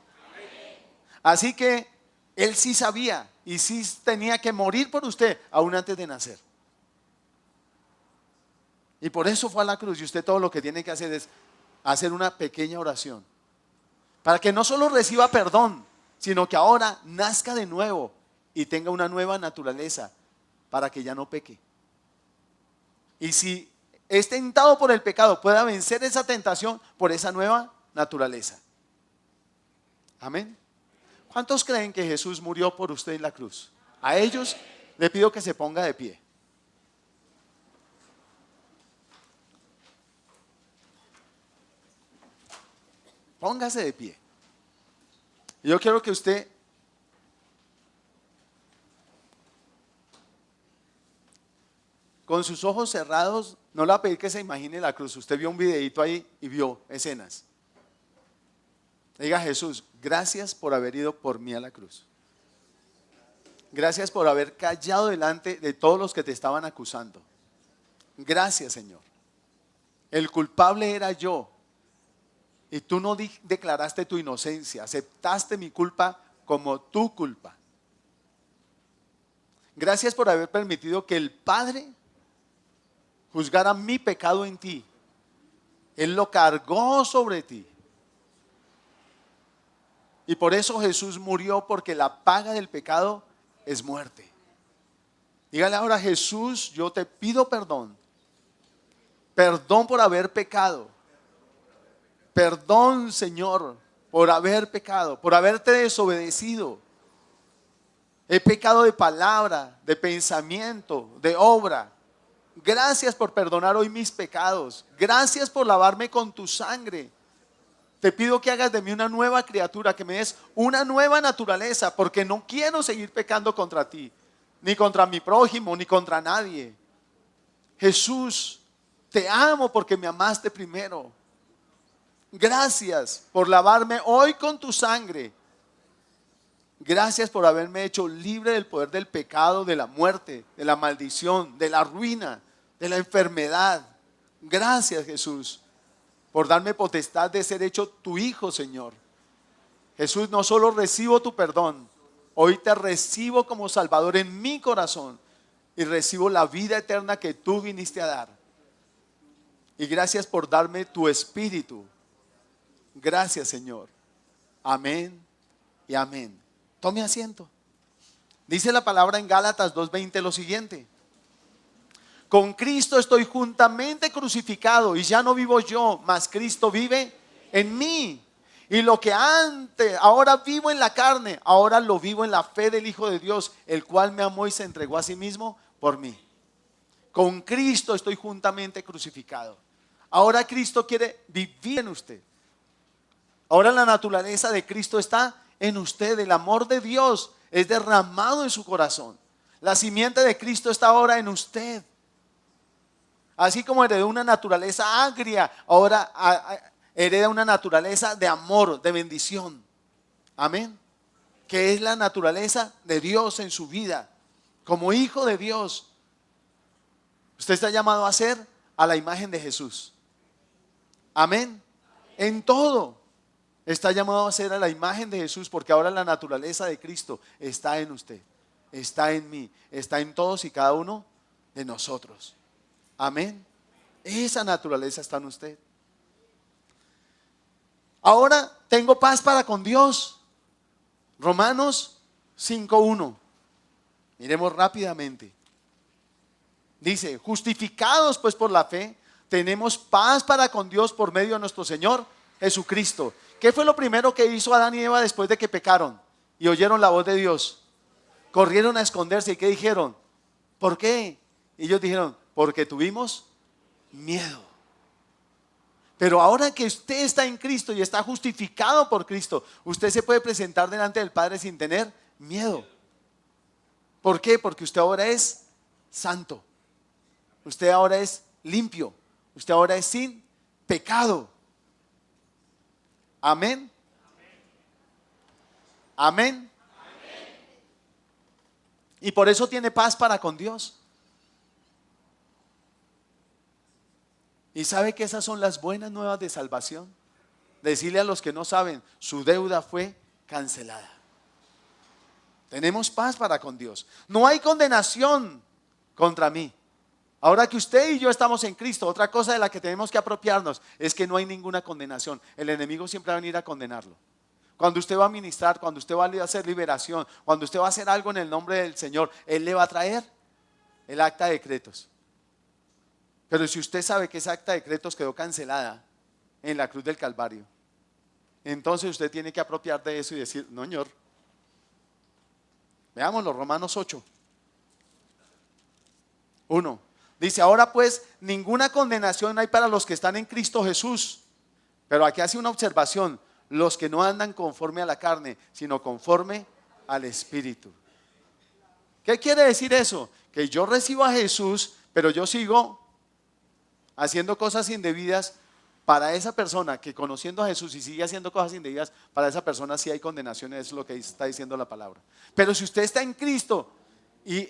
Así que él sí sabía y sí tenía que morir por usted aún antes de nacer. Y por eso fue a la cruz. Y usted todo lo que tiene que hacer es hacer una pequeña oración para que no solo reciba perdón, sino que ahora nazca de nuevo y tenga una nueva naturaleza para que ya no peque. Y si es tentado por el pecado, pueda vencer esa tentación por esa nueva naturaleza. Amén. ¿Cuántos creen que Jesús murió por usted en la cruz? A ellos le pido que se ponga de pie. Póngase de pie. Yo quiero que usted con sus ojos cerrados, no le va a pedir que se imagine la cruz. Usted vio un videito ahí y vio escenas. Diga: Jesús, gracias por haber ido por mí a la cruz. Gracias por haber callado delante de todos los que te estaban acusando. Gracias, Señor. El culpable era yo. Y tú no declaraste tu inocencia. Aceptaste mi culpa como tu culpa. Gracias por haber permitido que el Padre juzgara mi pecado en ti. Él lo cargó sobre ti. Y por eso Jesús murió, porque la paga del pecado es muerte. Dígale ahora: Jesús, yo te pido perdón. Perdón por haber pecado. Perdón, Señor, por haber pecado, por haberte desobedecido. He pecado de palabra, de pensamiento, de obra. Gracias por perdonar hoy mis pecados. Gracias por lavarme con tu sangre. Te pido que hagas de mí una nueva criatura, que me des una nueva naturaleza, porque no quiero seguir pecando contra ti, ni contra mi prójimo, ni contra nadie. Jesús, te amo porque me amaste primero. Gracias por lavarme hoy con tu sangre. Gracias por haberme hecho libre del poder del pecado, de la muerte, de la maldición, de la ruina, de la enfermedad. Gracias, Jesús, por darme potestad de ser hecho tu hijo, Señor. Jesús, no solo recibo tu perdón, hoy te recibo como Salvador en mi corazón y recibo la vida eterna que tú viniste a dar. Y gracias por darme tu espíritu. Gracias, Señor. Amén y amén. Tome asiento. Dice la palabra en Gálatas 2:20 lo siguiente: con Cristo estoy juntamente crucificado, y ya no vivo yo, mas Cristo vive en mí. Y lo que antes, ahora vivo en la carne, ahora lo vivo en la fe del Hijo de Dios, el cual me amó y se entregó a sí mismo por mí. Con Cristo estoy juntamente crucificado. Ahora Cristo quiere vivir en usted. Ahora la naturaleza de Cristo está en usted. El amor de Dios es derramado en su corazón. La simiente de Cristo está ahora en usted. Así como heredó una naturaleza agria, ahora hereda una naturaleza de amor, de bendición. Amén. Que es la naturaleza de Dios en su vida. Como hijo de Dios, usted está llamado a ser a la imagen de Jesús. Amén. En todo está llamado a ser a la imagen de Jesús, porque ahora la naturaleza de Cristo está en usted, está en mí, está en todos y cada uno de nosotros. Amén. Esa naturaleza está en usted. Ahora tengo paz para con Dios. Romanos 5:1. Miremos rápidamente. Dice: justificados pues por la fe, tenemos paz para con Dios por medio de nuestro Señor Jesucristo. ¿Qué fue lo primero que hizo Adán y Eva después de que pecaron y oyeron la voz de Dios? Corrieron a esconderse. ¿Y qué dijeron? ¿Por qué? Y ellos dijeron: porque tuvimos miedo. Pero ahora que usted está en Cristo y está justificado por Cristo, usted se puede presentar delante del Padre sin tener miedo. ¿Por qué? Porque usted ahora es santo. Usted ahora es limpio. Usted ahora es sin pecado. Amén. Amén. Y por eso tiene paz para con Dios. ¿Y sabe que esas son las buenas nuevas de salvación? Decirle a los que no saben: su deuda fue cancelada. Tenemos paz para con Dios. No hay condenación contra mí. Ahora que usted y yo estamos en Cristo, otra cosa de la que tenemos que apropiarnos es que no hay ninguna condenación. El enemigo siempre va a venir a condenarlo. Cuando usted va a ministrar, cuando usted va a hacer liberación, cuando usted va a hacer algo en el nombre del Señor, Él le va a traer el acta de decretos. Pero si usted sabe que esa acta de decretos quedó cancelada en la cruz del Calvario, entonces usted tiene que apropiar de eso y decir: no, Señor. Veámoslo, Romanos 8:1. Dice: ahora pues ninguna condenación hay para los que están en Cristo Jesús. Pero aquí hace una observación: los que no andan conforme a la carne, sino conforme al Espíritu. ¿Qué quiere decir eso? Que yo recibo a Jesús, pero yo sigo haciendo cosas indebidas. Para esa persona que conociendo a Jesús y sigue haciendo cosas indebidas, para esa persona sí hay condenación, eso es lo que está diciendo la palabra. Pero si usted está en Cristo y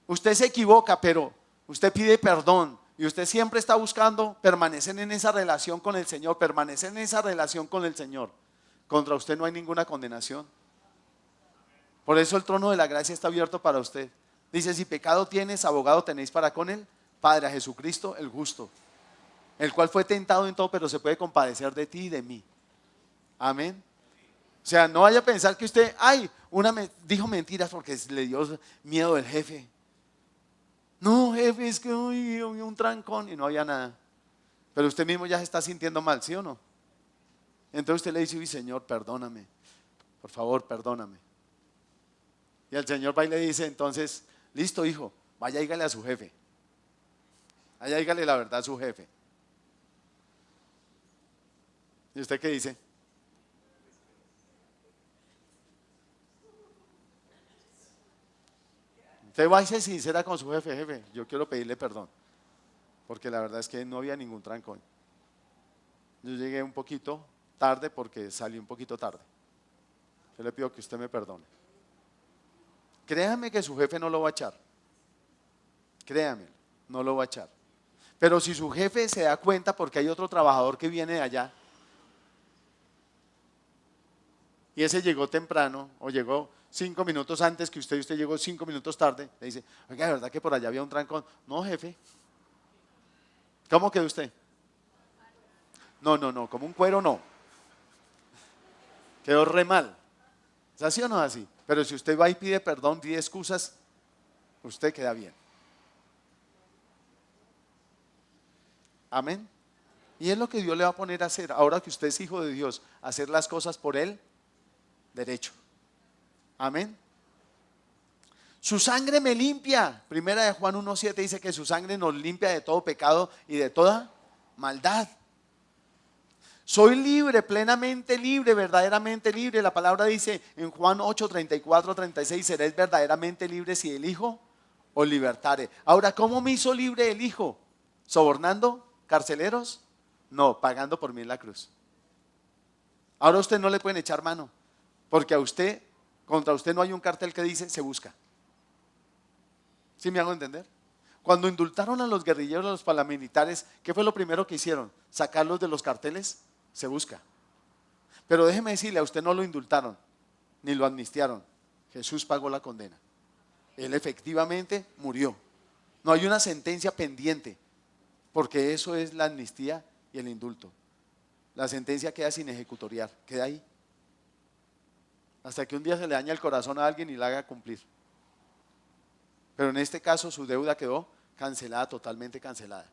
usted se equivoca, pero usted pide perdón y usted siempre está buscando permanecer en esa relación con el Señor, permanecer en esa relación con el Señor, contra usted no hay ninguna condenación. Por eso el trono de la gracia está abierto para usted. Dice, si pecado tienes, abogado tenéis para con el Padre, a Jesucristo el justo, el cual fue tentado en todo, pero se puede compadecer de ti y de mí. Amén. O sea, no vaya a pensar que usted, dijo mentiras porque le dio miedo el jefe. No, jefe, es que había un trancón y no había nada. Pero usted mismo ya se está sintiendo mal, ¿sí o no? Entonces usted le dice, uy, Señor, perdóname. Por favor, perdóname. Y el Señor va y le dice, entonces, listo, hijo, vaya, dígale a su jefe. Vaya, dígale la verdad a su jefe. ¿Y usted qué dice? Usted va y se sincera con su jefe, jefe, yo quiero pedirle perdón, porque la verdad es que no había ningún trancón. Yo llegué un poquito tarde porque salí un poquito tarde. Yo le pido que usted me perdone. Créame que su jefe no lo va a echar. Créame, no lo va a echar. Pero si su jefe se da cuenta porque hay otro trabajador que viene de allá, y ese llegó temprano o llegó 5 minutos antes que usted y usted llegó 5 minutos tarde, le dice, oiga, ¿de verdad que por allá había un trancón? No, jefe. ¿Cómo quedó usted? No, como un cuero no. Quedó re mal. ¿Es así o no es así? Pero si usted va y pide perdón, pide excusas, usted queda bien. Amén. Y es lo que Dios le va a poner a hacer, ahora que usted es hijo de Dios, hacer las cosas por Él derecho. Amén. Su sangre me limpia. Primera de Juan 1:7 dice que su sangre nos limpia de todo pecado y de toda maldad. Soy libre, plenamente libre, verdaderamente libre. La palabra dice en Juan 8:34-36, seréis verdaderamente libres si el Hijo os libertare. Ahora, ¿cómo me hizo libre el Hijo? ¿Sobornando carceleros? No, pagando por mí en la cruz. Ahora usted no le pueden echar mano, porque contra usted no hay un cartel que dice se busca. ¿Sí me hago entender? Cuando indultaron a los guerrilleros, a los paramilitares, ¿qué fue lo primero que hicieron? Sacarlos de los carteles, se busca. Pero déjeme decirle, a usted no lo indultaron, ni lo amnistiaron. Jesús pagó la condena. Él efectivamente murió. No hay una sentencia pendiente, porque eso es la amnistía y el indulto. La sentencia queda sin ejecutoriar, queda ahí. Hasta que un día se le daña el corazón a alguien y la haga cumplir. Pero en este caso su deuda quedó cancelada, totalmente cancelada.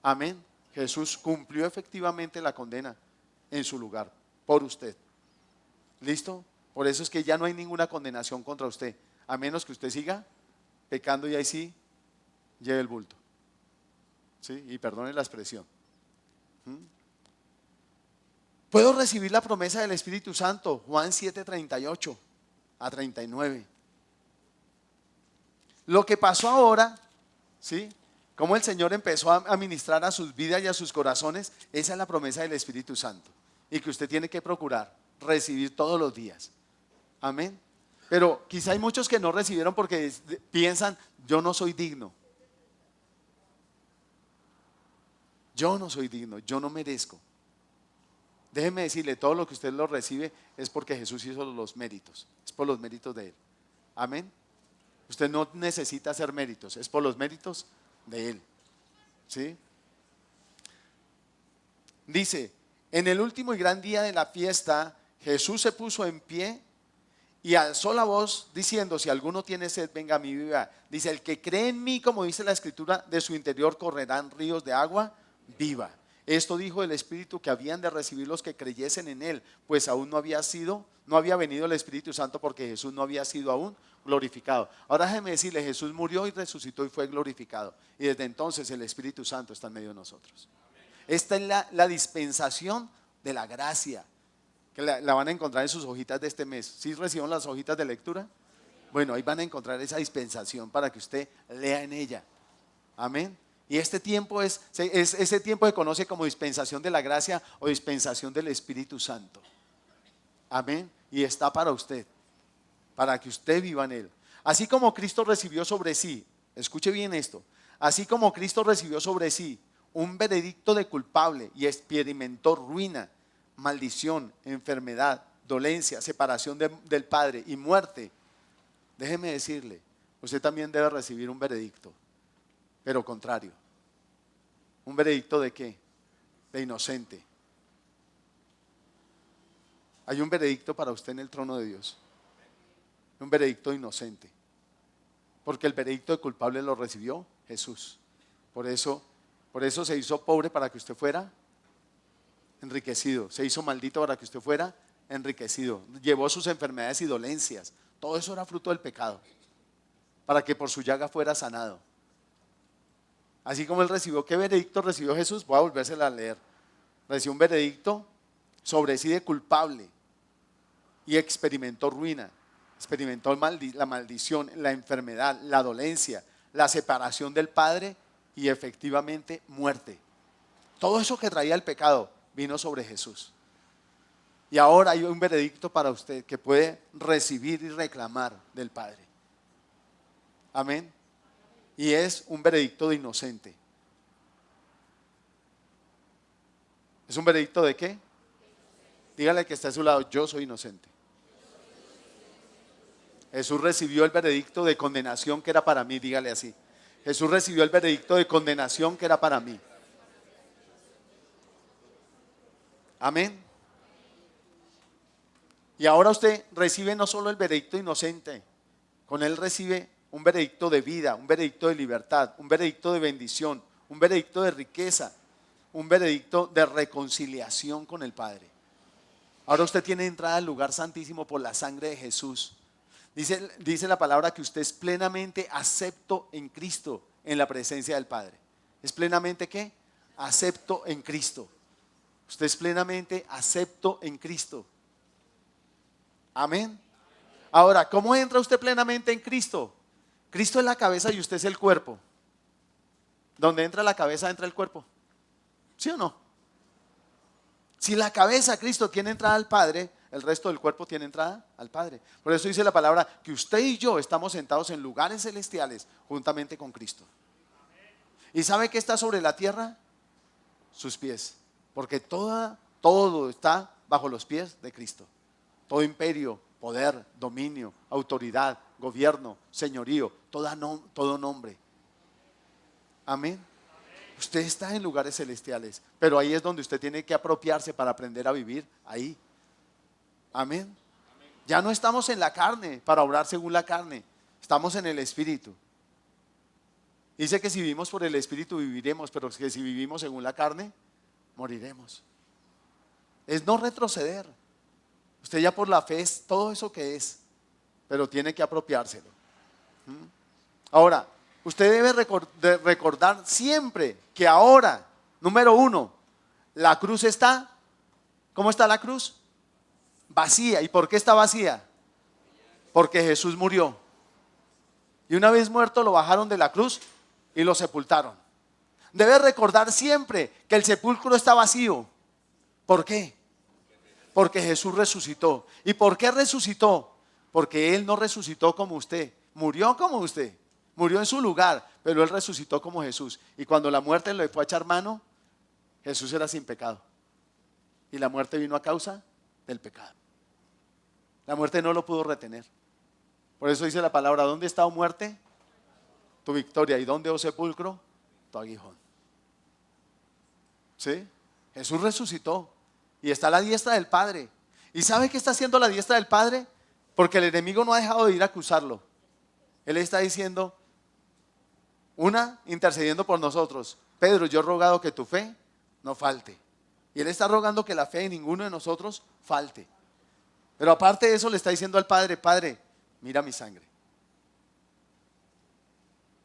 Amén. Jesús cumplió efectivamente la condena en su lugar, por usted. ¿Listo? Por eso es que ya no hay ninguna condenación contra usted, a menos que usted siga pecando y ahí sí lleve el bulto. ¿Sí? Y perdone la expresión. Puedo recibir la promesa del Espíritu Santo, Juan 7:38-39. Lo que pasó ahora, ¿sí? Cómo el Señor empezó a ministrar a sus vidas y a sus corazones, esa es la promesa del Espíritu Santo. Y que usted tiene que procurar recibir todos los días. Amén. Pero quizá hay muchos que no recibieron porque piensan, yo no soy digno. Yo no soy digno, yo no merezco. Déjeme decirle, todo lo que usted lo recibe es porque Jesús hizo los méritos. Es por los méritos de Él. Amén. Usted no necesita hacer méritos, es por los méritos de Él. ¿Sí? Dice, en el último y gran día de la fiesta, Jesús se puso en pie y alzó la voz diciendo, si alguno tiene sed, venga a mí y beba. Dice, el que cree en mí, como dice la Escritura, de su interior correrán ríos de agua viva. Esto dijo el Espíritu que habían de recibir los que creyesen en Él, pues aún no había venido el Espíritu Santo porque Jesús no había sido aún glorificado. Ahora déjeme decirle, Jesús murió y resucitó y fue glorificado. Y desde entonces el Espíritu Santo está en medio de nosotros. Esta es la dispensación de la gracia. que la van a encontrar en sus hojitas de este mes. ¿Sí recibieron las hojitas de lectura? Bueno, ahí van a encontrar esa dispensación para que usted lea en ella. Amén. Y este tiempo es ese tiempo se conoce como dispensación de la gracia o dispensación del Espíritu Santo. Amén. Y está para usted, para que usted viva en él. Así como Cristo recibió sobre sí, escuche bien esto, así como Cristo recibió sobre sí un veredicto de culpable y experimentó ruina, maldición, enfermedad, dolencia, separación del Padre y muerte, déjeme decirle, usted también debe recibir un veredicto, pero contrario. ¿Un veredicto de qué? De inocente. Hay un veredicto para usted en el trono de Dios. Un veredicto inocente. Porque el veredicto de culpable lo recibió Jesús. Por eso se hizo pobre para que usted fuera enriquecido. Se hizo maldito para que usted fuera enriquecido. Llevó sus enfermedades y dolencias. Todo eso era fruto del pecado. Para que por su llaga fuera sanado. Así como él recibió, ¿qué veredicto recibió Jesús? Voy a volvérsela a leer. Recibió un veredicto sobre sí de culpable y experimentó ruina, experimentó la maldición, la enfermedad, la dolencia, la separación del Padre y efectivamente muerte. Todo eso que traía el pecado vino sobre Jesús. Y ahora hay un veredicto para usted que puede recibir y reclamar del Padre. Amén. Y es un veredicto de inocente. ¿Es un veredicto de qué? Dígale que está a su lado, yo soy inocente. Jesús recibió el veredicto de condenación que era para mí, dígale así. Jesús recibió el veredicto de condenación que era para mí. Amén. Y ahora usted recibe no solo el veredicto inocente, con él recibe un veredicto de vida, un veredicto de libertad, un veredicto de bendición, un veredicto de riqueza, un veredicto de reconciliación con el Padre. Ahora usted tiene entrada al lugar santísimo por la sangre de Jesús. Dice la palabra que usted es plenamente acepto en Cristo en la presencia del Padre. ¿Es plenamente qué? Acepto en Cristo. Usted es plenamente acepto en Cristo. Amén. Ahora, ¿cómo entra usted plenamente en Cristo? Cristo es la cabeza y usted es el cuerpo. Donde entra la cabeza, entra el cuerpo. ¿Sí o no? Si la cabeza, Cristo, tiene entrada al Padre, el resto del cuerpo tiene entrada al Padre. Por eso dice la palabra que usted y yo estamos sentados en lugares celestiales juntamente con Cristo. ¿Y sabe qué está sobre la tierra? Sus pies. Porque todo está bajo los pies de Cristo. Todo imperio, poder, dominio, autoridad, gobierno, señorío, todo nombre. Amén. Usted está en lugares celestiales, pero ahí es donde usted tiene que apropiarse para aprender a vivir ahí. Amén. Ya no estamos en la carne para obrar según la carne, estamos en el Espíritu. Dice que si vivimos por el Espíritu viviremos, pero que si vivimos según la carne, moriremos. Es no retroceder. Usted ya por la fe es todo eso que es, pero tiene que apropiárselo. Ahora, usted debe recordar siempre que ahora, número uno, la cruz está, ¿cómo está la cruz? Vacía. ¿Y por qué está vacía? Porque Jesús murió. Y una vez muerto lo bajaron de la cruz y lo sepultaron. Debe recordar siempre que el sepulcro está vacío. ¿Por qué? Porque Jesús resucitó. ¿Y por qué resucitó? Porque Él no resucitó como usted, murió como usted, murió en su lugar, pero Él resucitó como Jesús. Y cuando la muerte le fue a echar mano, Jesús era sin pecado. Y la muerte vino a causa del pecado. La muerte no lo pudo retener. Por eso dice la palabra, ¿dónde está, oh muerte? Tu victoria. ¿Y dónde, oh sepulcro? Tu aguijón. ¿Sí? Jesús resucitó. Y está a la diestra del Padre. ¿Y sabe qué está haciendo la diestra del Padre? Porque el enemigo no ha dejado de ir a acusarlo. Él está diciendo, intercediendo por nosotros. Pedro, yo he rogado que tu fe no falte. Y Él está rogando que la fe de ninguno de nosotros falte. Pero aparte de eso le está diciendo al Padre, Padre, mira mi sangre.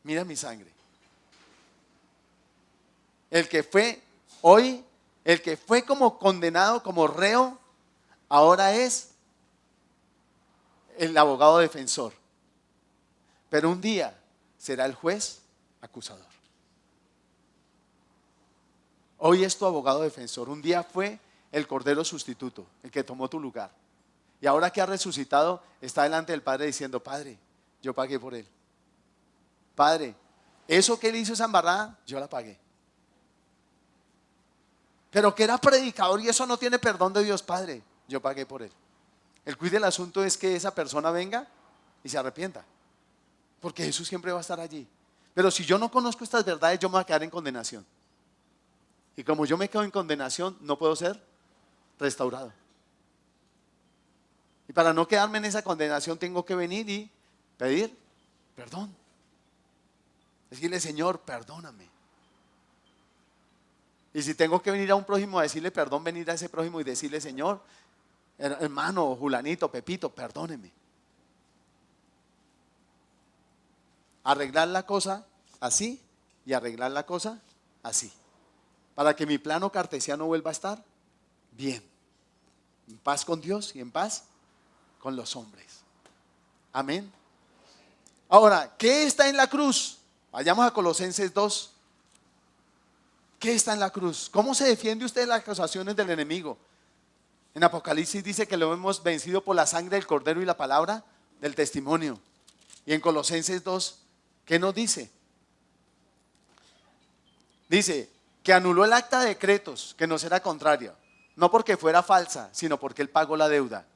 Mira mi sangre. El que fue como condenado, como reo, Ahora es el abogado defensor. Pero un día será el juez acusador. Hoy es tu abogado defensor. Un día fue el cordero sustituto, el que tomó tu lugar. Y ahora que ha resucitado, está delante del Padre diciendo: Padre, yo pagué por él. Padre, eso que él hizo, esa embarrada, yo la pagué. Pero que era predicador y eso no tiene perdón de Dios. Padre, yo pagué por él. El quiz del asunto es que esa persona venga y se arrepienta, porque Jesús siempre va a estar allí. Pero si yo no conozco estas verdades, yo me voy a quedar en condenación. Y como yo me quedo en condenación, no puedo ser restaurado. Y para no quedarme en esa condenación, tengo que venir y pedir perdón. Decirle: Señor, perdóname. Y si tengo que venir a un prójimo a decirle perdón, venir a ese prójimo y decirle: Señor, hermano, Julanito, Pepito, perdóneme. Arreglar la cosa así y arreglar la cosa así, para que mi plano cartesiano vuelva a estar bien, en paz con Dios y en paz con los hombres. Amén. Ahora, ¿qué está en la cruz? Vayamos a Colosenses 2. ¿Qué está en la cruz? ¿Cómo se defiende usted de las acusaciones del enemigo? En Apocalipsis dice que lo hemos vencido por la sangre del Cordero y la palabra del testimonio. Y en Colosenses 2, ¿qué nos dice? Dice que anuló el acta de decretos que nos era contraria, no porque fuera falsa, sino porque él pagó la deuda.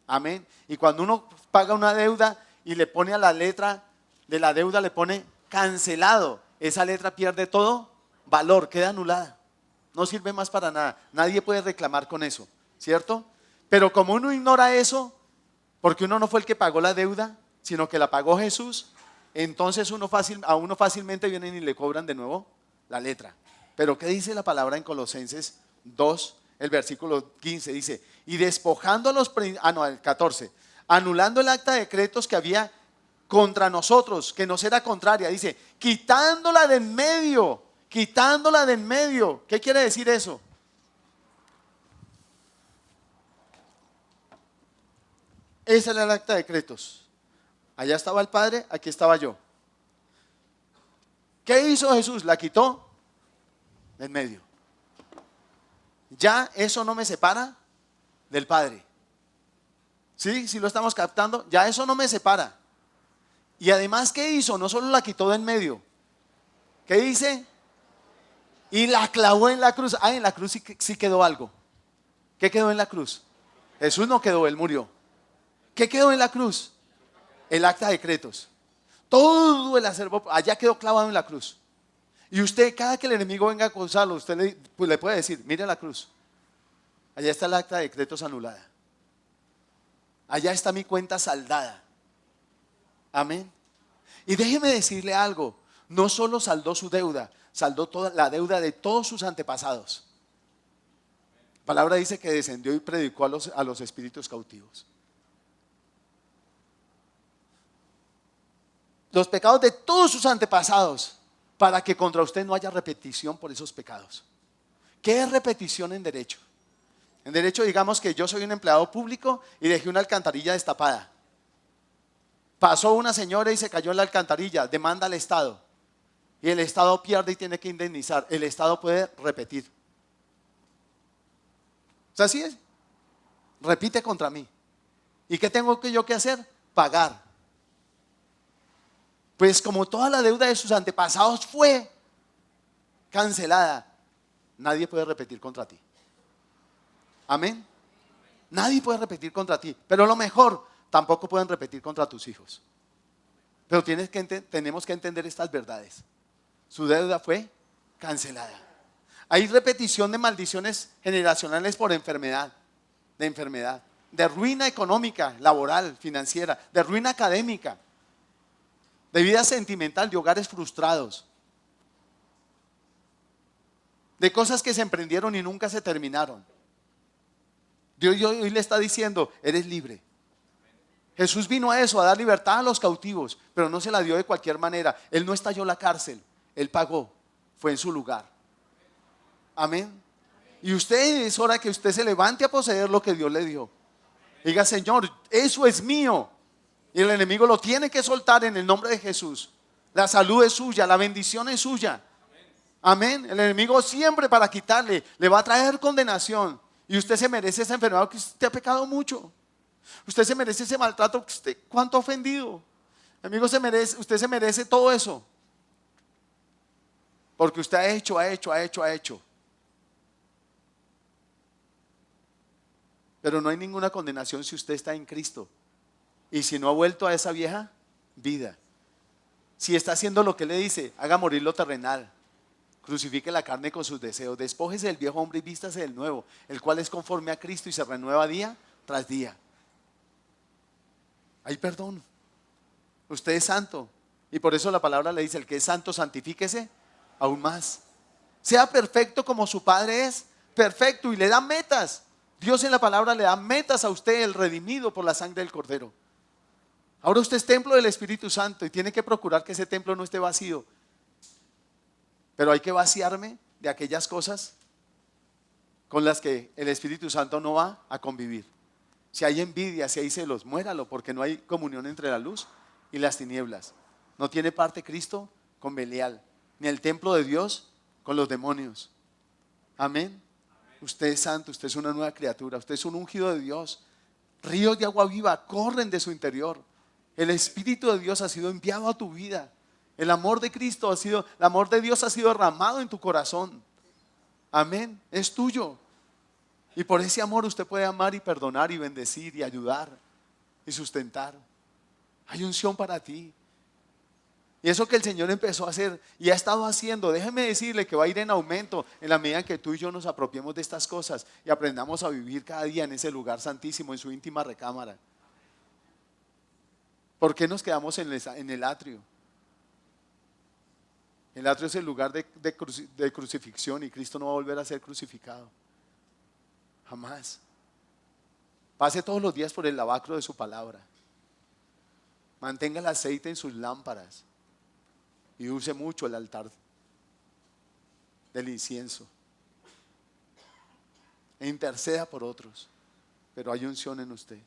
Amén. Y cuando uno paga una deuda y le pone a la letra de la deuda, le pone cancelado, esa letra pierde todo valor, queda anulada, no sirve más para nada. Nadie puede reclamar con eso, ¿cierto? Pero como uno ignora eso, porque uno no fue el que pagó la deuda, sino que la pagó Jesús, entonces a uno fácilmente vienen y le cobran de nuevo la letra. Pero ¿qué dice la palabra en Colosenses 2, el versículo 15? Dice: y despojando el 14, anulando el acta de decretos que había contra nosotros, que nos era contraria, dice, quitándola de en medio. Quitándola de en medio. ¿Qué quiere decir eso? Esa era el acta de decretos. Allá estaba el Padre, aquí estaba yo. ¿Qué hizo Jesús? La quitó de en medio. Ya eso no me separa del Padre. ¿Sí? ¿Sí lo estamos captando? Ya eso no me separa. Y además, ¿qué hizo? No solo la quitó de en medio. ¿Qué dice? Y la clavó en la cruz. En la cruz sí quedó algo. ¿Qué quedó en la cruz? Jesús no quedó, él murió. ¿Qué quedó en la cruz? El acta de decretos. Todo el acervo allá quedó clavado en la cruz. Y usted, cada que el enemigo venga a acusarlo, usted le puede decir: mire la cruz. Allá está el acta de decretos anulada. Allá está mi cuenta saldada. Amén. Y déjeme decirle algo: no solo saldó su deuda, saldó toda la deuda de todos sus antepasados. La palabra dice que descendió y predicó a los espíritus cautivos. Los pecados de todos sus antepasados, para que contra usted no haya repetición por esos pecados. ¿Qué es repetición en derecho? En derecho, digamos que yo soy un empleado público y dejé una alcantarilla destapada. Pasó una señora y se cayó en la alcantarilla, demanda al Estado. Y el Estado pierde y tiene que indemnizar. El Estado puede repetir. O sea, así es. Repite contra mí. ¿Y qué tengo yo que hacer? Pagar. Pues como toda la deuda de sus antepasados fue cancelada, nadie puede repetir contra ti. Amén. Nadie puede repetir contra ti. Pero lo mejor, tampoco pueden repetir contra tus hijos. Pero tenemos que entender estas verdades. Su deuda fue cancelada. Hay repetición de maldiciones generacionales por enfermedad, de ruina económica, laboral, financiera, de ruina académica, de vida sentimental, de hogares frustrados, de cosas que se emprendieron y nunca se terminaron. Dios hoy le está diciendo: eres libre. Jesús vino a eso, a dar libertad a los cautivos, pero no se la dio de cualquier manera. Él no estalló la cárcel, Él pagó, fue en su lugar. Amén. Y usted, es hora que usted se levante a poseer lo que Dios le dio. Diga, Señor, eso es mío. Y el enemigo lo tiene que soltar en el nombre de Jesús. La salud es suya, la bendición es suya. Amén. El enemigo siempre para quitarle, le va a traer condenación. Y usted se merece esa enfermedad que usted ha pecado mucho. Usted se merece ese maltrato que usted, ¿cuánto ha ofendido? Amigo, usted se merece todo eso. Porque usted ha hecho. Pero no hay ninguna condenación si usted está en Cristo. Y si no ha vuelto a esa vieja vida. Si está haciendo lo que le dice, haga morir lo terrenal. Crucifique la carne con sus deseos. Despójese del viejo hombre y vístase del nuevo, el cual es conforme a Cristo y se renueva día tras día. Hay perdón. Usted es santo. Y por eso la palabra le dice, el que es santo, santifíquese aún más. Sea perfecto como su Padre es perfecto, y le da metas. Dios en la palabra le da metas a usted, el redimido por la sangre del Cordero. Ahora usted es templo del Espíritu Santo y tiene que procurar que ese templo no esté vacío. Pero hay que vaciarme de aquellas cosas con las que el Espíritu Santo no va a convivir. Si hay envidia, si hay celos, muéralo, porque no hay comunión entre la luz y las tinieblas. No tiene parte Cristo con Belial, ni el templo de Dios con los demonios. Amén. Usted es santo, usted es una nueva criatura, usted es un ungido de Dios. Ríos de agua viva corren de su interior. El Espíritu de Dios ha sido enviado a tu vida. El amor de Cristo el amor de Dios ha sido derramado en tu corazón. Amén, es tuyo. Y por ese amor usted puede amar y perdonar y bendecir y ayudar y sustentar. Hay unción para ti. Y eso que el Señor empezó a hacer y ha estado haciendo, déjeme decirle que va a ir en aumento en la medida en que tú y yo nos apropiemos de estas cosas y aprendamos a vivir cada día en ese lugar santísimo, en su íntima recámara. ¿Por qué nos quedamos en el atrio? El atrio es el lugar de crucifixión, y Cristo no va a volver a ser crucificado. Jamás. Pase todos los días por el lavacro de su palabra. Mantenga el aceite en sus lámparas. Y use mucho el altar del incienso. E interceda por otros. Pero hay unción en usted.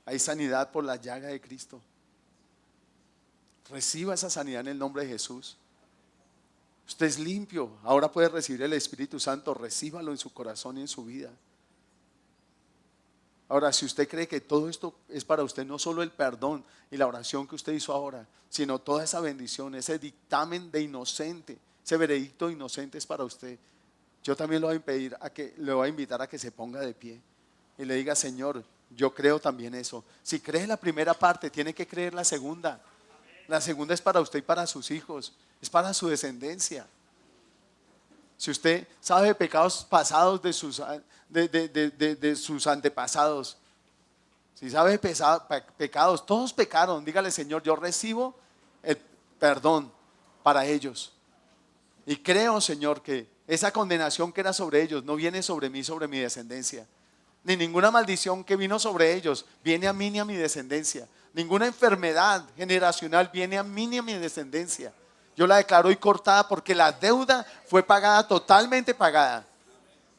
Hay sanidad por la llaga de Cristo. Reciba esa sanidad en el nombre de Jesús. Usted es limpio. Ahora puede recibir el Espíritu Santo. Recíbalo en su corazón y en su vida. Ahora, si usted cree que todo esto es para usted, no solo el perdón y la oración que usted hizo ahora, sino toda esa bendición, ese dictamen de inocente, ese veredicto de inocente es para usted. Yo también le voy a invitar a que se ponga de pie y le diga, Señor, yo creo también eso. Si cree la primera parte, tiene que creer la segunda. La segunda es para usted y para sus hijos, es para su descendencia. Si usted sabe de pecados pasados de sus antepasados, si sabe de pecados, todos pecaron, dígale, Señor, yo recibo el perdón para ellos. Y creo, Señor, que esa condenación que era sobre ellos no viene sobre mí, sobre mi descendencia. Ni ninguna maldición que vino sobre ellos viene a mí ni a mi descendencia. Ninguna enfermedad generacional viene a mí ni a mi descendencia. Yo la declaro hoy cortada porque la deuda fue pagada, totalmente pagada.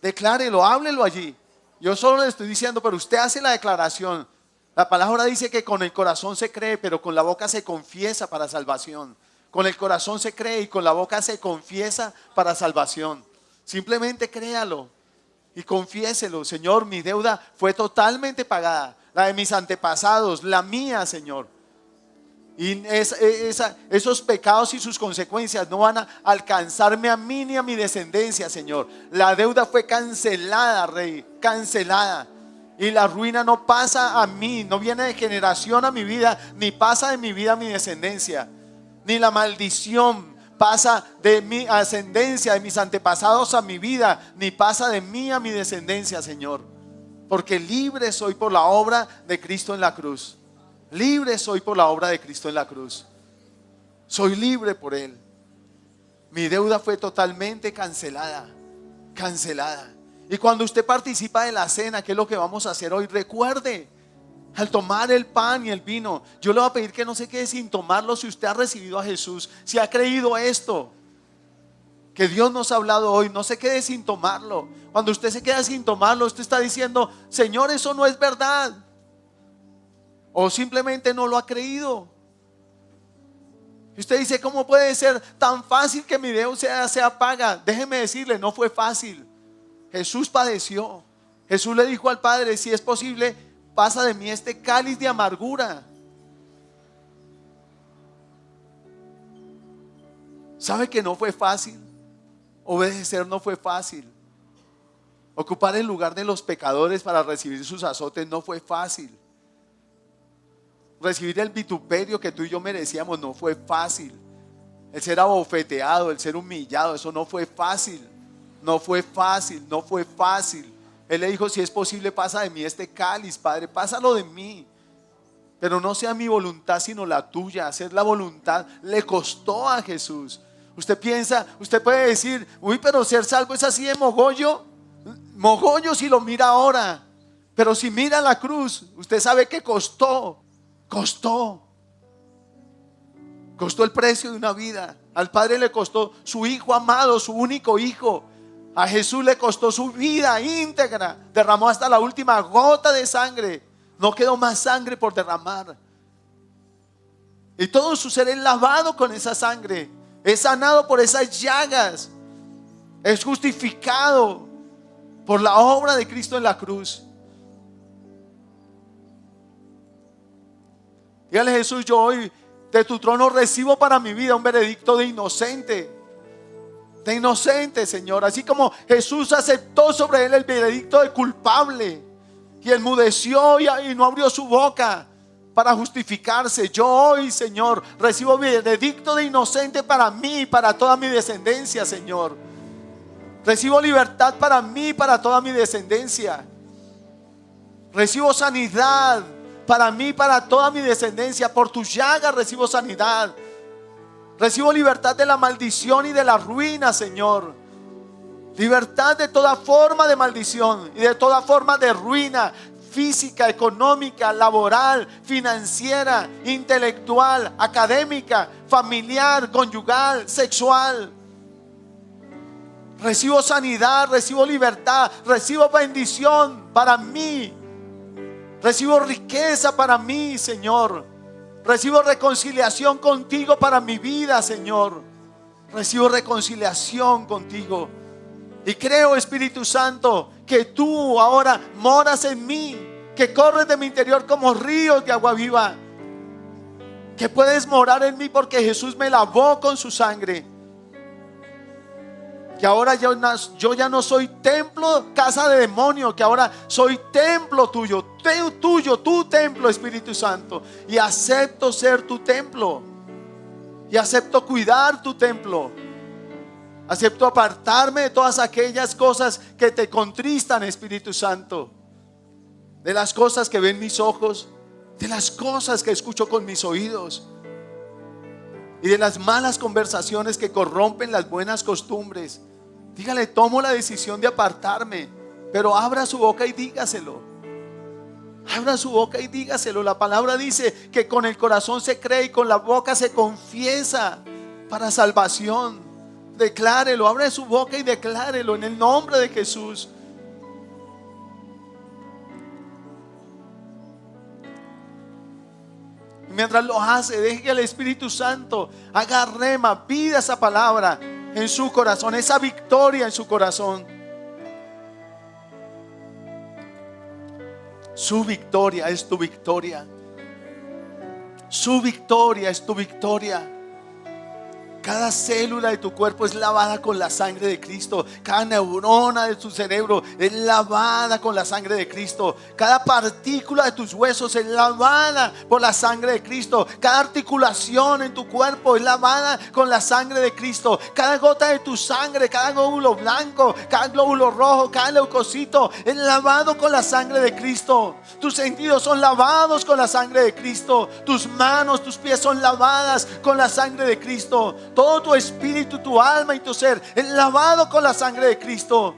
Declárelo, háblelo allí. Yo solo le estoy diciendo, pero usted hace la declaración. La palabra dice que con el corazón se cree, pero con la boca se confiesa para salvación. Con el corazón se cree y con la boca se confiesa para salvación. Simplemente créalo y confiéselo. Señor, mi deuda fue totalmente pagada. La de mis antepasados, la mía, Señor. Y esos pecados y sus consecuencias no van a alcanzarme a mí ni a mi descendencia, Señor. La deuda fue cancelada, Rey, cancelada. Y la ruina no pasa a mí, no viene de generación a mi vida, ni pasa de mi vida a mi descendencia. Ni la maldición pasa de mi ascendencia, de mis antepasados a mi vida, ni pasa de mí a mi descendencia, Señor. Porque libre soy por la obra de Cristo en la cruz. Libre soy por la obra de Cristo en la cruz. Soy libre por Él. Mi deuda fue totalmente cancelada. Cancelada. Y cuando usted participa de la cena, que es lo que vamos a hacer hoy, recuerde, al tomar el pan y el vino, yo le voy a pedir que no se quede sin tomarlo si usted ha recibido a Jesús, si ha creído esto. que Dios nos ha hablado hoy. No se quede sin tomarlo. Cuando usted se queda sin tomarlo, usted está diciendo: Señor, eso no es verdad. O simplemente no lo ha creído. Y usted dice: ¿cómo puede ser tan fácil que mi dedo se apaga? Déjeme decirle, no fue fácil. Jesús padeció. Jesús le dijo al Padre: si es posible, pasa de mí este cáliz de amargura. ¿Sabe que no fue fácil? Obedecer no fue fácil. Ocupar el lugar de los pecadores para recibir sus azotes no fue fácil. Recibir el vituperio que tú y yo merecíamos no fue fácil. El ser abofeteado, el ser humillado, eso no fue fácil. No fue fácil, no fue fácil. Él le dijo: si es posible, pasa de mí este cáliz, Padre, pásalo de mí. Pero no sea mi voluntad sino la tuya. Hacer la voluntad le costó a Jesús. Usted piensa, usted puede decir: uy, pero ser salvo es así de mogollo. Mogollo si lo mira ahora. Pero si mira la cruz, usted sabe que costó el precio de una vida. Al Padre le costó su Hijo amado, su único Hijo. A Jesús le costó su vida íntegra. Derramó hasta la última gota de sangre. No quedó más sangre por derramar. Y todo su ser es lavado con esa sangre. Es sanado por esas llagas. Es justificado por la obra de Cristo en la cruz. Dígale: Jesús, yo hoy de tu trono recibo para mi vida un veredicto de inocente. De inocente, Señor. Así como Jesús aceptó sobre él el veredicto de culpable y enmudeció y no abrió su boca para justificarse, yo hoy, Señor, recibo veredicto de inocente para mí y para toda mi descendencia, Señor. Recibo libertad para mí y para toda mi descendencia. Recibo sanidad para mí y para toda mi descendencia. Por tus llagas recibo sanidad. Recibo libertad de la maldición y de la ruina, Señor. Libertad de toda forma de maldición y de toda forma de ruina física, económica, laboral, financiera, intelectual, académica, familiar, conyugal, sexual. Recibo sanidad, recibo libertad, recibo bendición para mí. Recibo riqueza para mí, Señor. Recibo reconciliación contigo para mi vida, Señor. Recibo reconciliación contigo. Y creo, Espíritu Santo, que tú ahora moras en mí, que corres de mi interior como ríos de agua viva, que puedes morar en mí porque Jesús me lavó con su sangre. Que ahora yo ya no soy templo, casa de demonio, que ahora soy templo tuyo, tu templo, Espíritu Santo. Y acepto ser tu templo. Y acepto cuidar tu templo. Acepto apartarme de todas aquellas cosas que te contristan, Espíritu Santo. De las cosas que ven mis ojos, de las cosas que escucho con mis oídos, y de las malas conversaciones que corrompen las buenas costumbres. Dígale: tomo la decisión de apartarme. Pero abra su boca y dígaselo. Abra su boca y dígaselo. La palabra dice que con el corazón se cree y con la boca se confiesa para salvación. Declárelo, abre su boca y declárelo en el nombre de Jesús. Y mientras lo hace, deje que el Espíritu Santo haga rema, pida esa palabra en su corazón, esa victoria en su corazón. Su victoria es tu victoria. Su victoria es tu victoria. Cada célula de tu cuerpo es lavada con la sangre de Cristo. Cada neurona de tu cerebro es lavada con la sangre de Cristo. Cada partícula de tus huesos es lavada por la sangre de Cristo. Cada articulación en tu cuerpo es lavada con la sangre de Cristo. Cada gota de tu sangre, cada glóbulo blanco, cada glóbulo rojo, cada leucocito es lavado con la sangre de Cristo. Tus sentidos son lavados con la sangre de Cristo. Tus manos, tus pies son lavadas con la sangre de Cristo. Todo tu espíritu, tu alma y tu ser es lavado con la sangre de Cristo.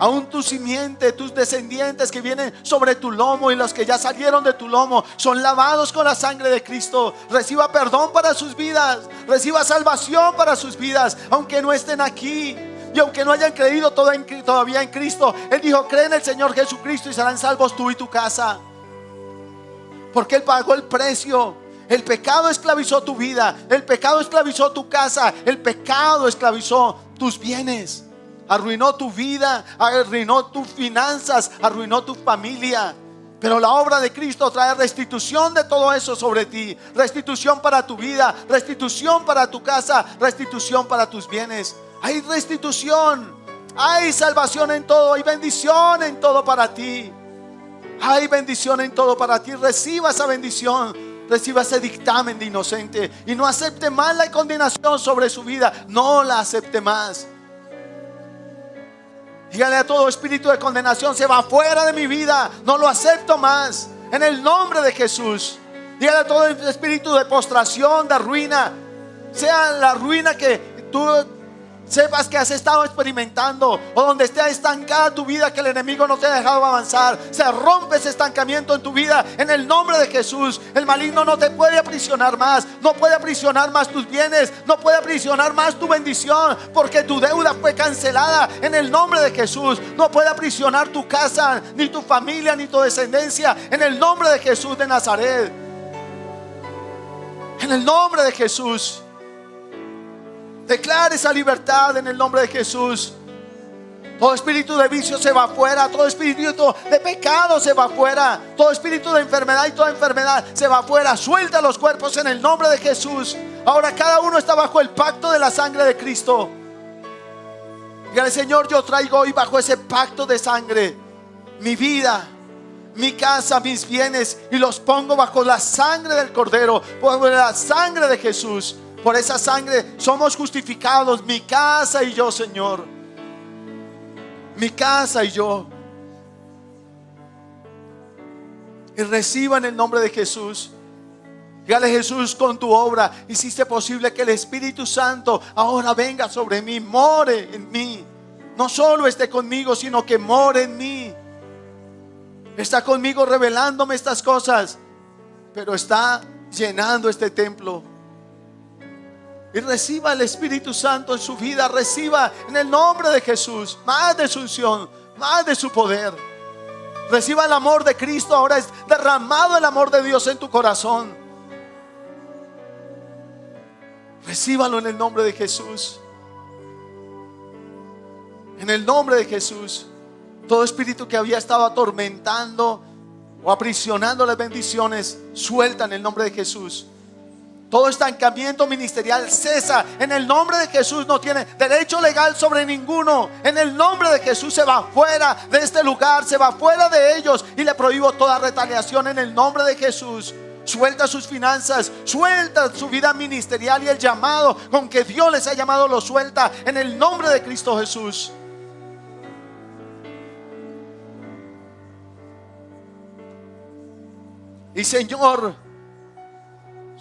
Aún tu simiente, tus descendientes que vienen sobre tu lomo y los que ya salieron de tu lomo son lavados con la sangre de Cristo. Reciba perdón para sus vidas, reciba salvación para sus vidas, aunque no estén aquí y aunque no hayan creído todavía en Cristo. Él dijo: cree en el Señor Jesucristo y serán salvos tú y tu casa, porque Él pagó el precio. El pecado esclavizó tu vida, el pecado esclavizó tu casa, el pecado esclavizó tus bienes. Arruinó tu vida, arruinó tus finanzas, arruinó tu familia. Pero la obra de Cristo trae restitución de todo eso sobre ti. Restitución para tu vida, restitución para tu casa, restitución para tus bienes. Hay restitución, hay salvación en todo, hay bendición en todo para ti. Hay bendición en todo para ti. Reciba esa bendición, reciba ese dictamen de inocente y no acepte más la condenación sobre su vida. No la acepte más. Dígale a todo espíritu de condenación: se va fuera de mi vida, no lo acepto más, en el nombre de Jesús. Dígale a todo espíritu de postración, de ruina, sea la ruina que tú sepas que has estado experimentando, o donde esté estancada tu vida, que el enemigo no te ha dejado avanzar, se rompe ese estancamiento en tu vida en el nombre de Jesús. El maligno no te puede aprisionar más, no puede aprisionar más tus bienes, no puede aprisionar más tu bendición, porque tu deuda fue cancelada en el nombre de Jesús. No puede aprisionar tu casa, ni tu familia, ni tu descendencia, en el nombre de Jesús de Nazaret. En el nombre de Jesús. Declare esa libertad en el nombre de Jesús. Todo espíritu de vicio se va fuera, todo espíritu de pecado se va fuera, todo espíritu de enfermedad y toda enfermedad se va fuera. Suelta los cuerpos en el nombre de Jesús. Ahora cada uno está bajo el pacto de la sangre de Cristo. Dígale: Señor, yo traigo hoy bajo ese pacto de sangre mi vida, mi casa, mis bienes, y los pongo bajo la sangre del Cordero, bajo la sangre de Jesús. Por esa sangre somos justificados, mi casa y yo, Señor. Mi casa y yo. Y reciba en el nombre de Jesús. Dígale: Jesús, con tu obra hiciste posible que el Espíritu Santo ahora venga sobre mí, more en mí. No solo esté conmigo, sino que more en mí. Está conmigo revelándome estas cosas, pero está llenando este templo. Y reciba el Espíritu Santo en su vida. Reciba en el nombre de Jesús más de su unción, más de su poder. Reciba el amor de Cristo. Ahora es derramado el amor de Dios en tu corazón. Recíbalo en el nombre de Jesús. En el nombre de Jesús. Todo espíritu que había estado atormentando o aprisionando las bendiciones, suelta en el nombre de Jesús. Todo estancamiento ministerial cesa en el nombre de Jesús. No tiene derecho legal sobre ninguno. En el nombre de Jesús se va fuera de este lugar, se va fuera de ellos, y le prohíbo toda retaliación en el nombre de Jesús. Suelta sus finanzas, suelta su vida ministerial, y el llamado con que Dios les ha llamado lo suelta en el nombre de Cristo Jesús. Y Señor,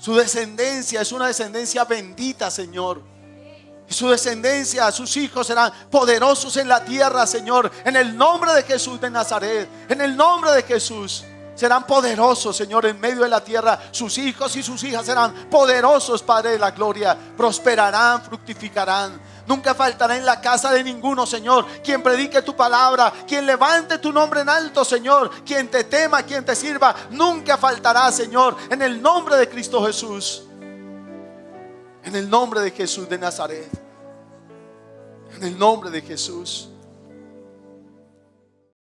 su descendencia es una descendencia bendita, Señor. Y su descendencia, sus hijos serán poderosos en la tierra, Señor. En el nombre de Jesús de Nazaret, en el nombre de Jesús, serán poderosos, Señor, en medio de la tierra. Sus hijos y sus hijas serán poderosos, Padre de la gloria. Prosperarán, fructificarán. Nunca faltará en la casa de ninguno, Señor, quien predique tu palabra, quien levante tu nombre en alto, Señor, quien te tema, quien te sirva. Nunca faltará, Señor, en el nombre de Cristo Jesús. En el nombre de Jesús de Nazaret. En el nombre de Jesús.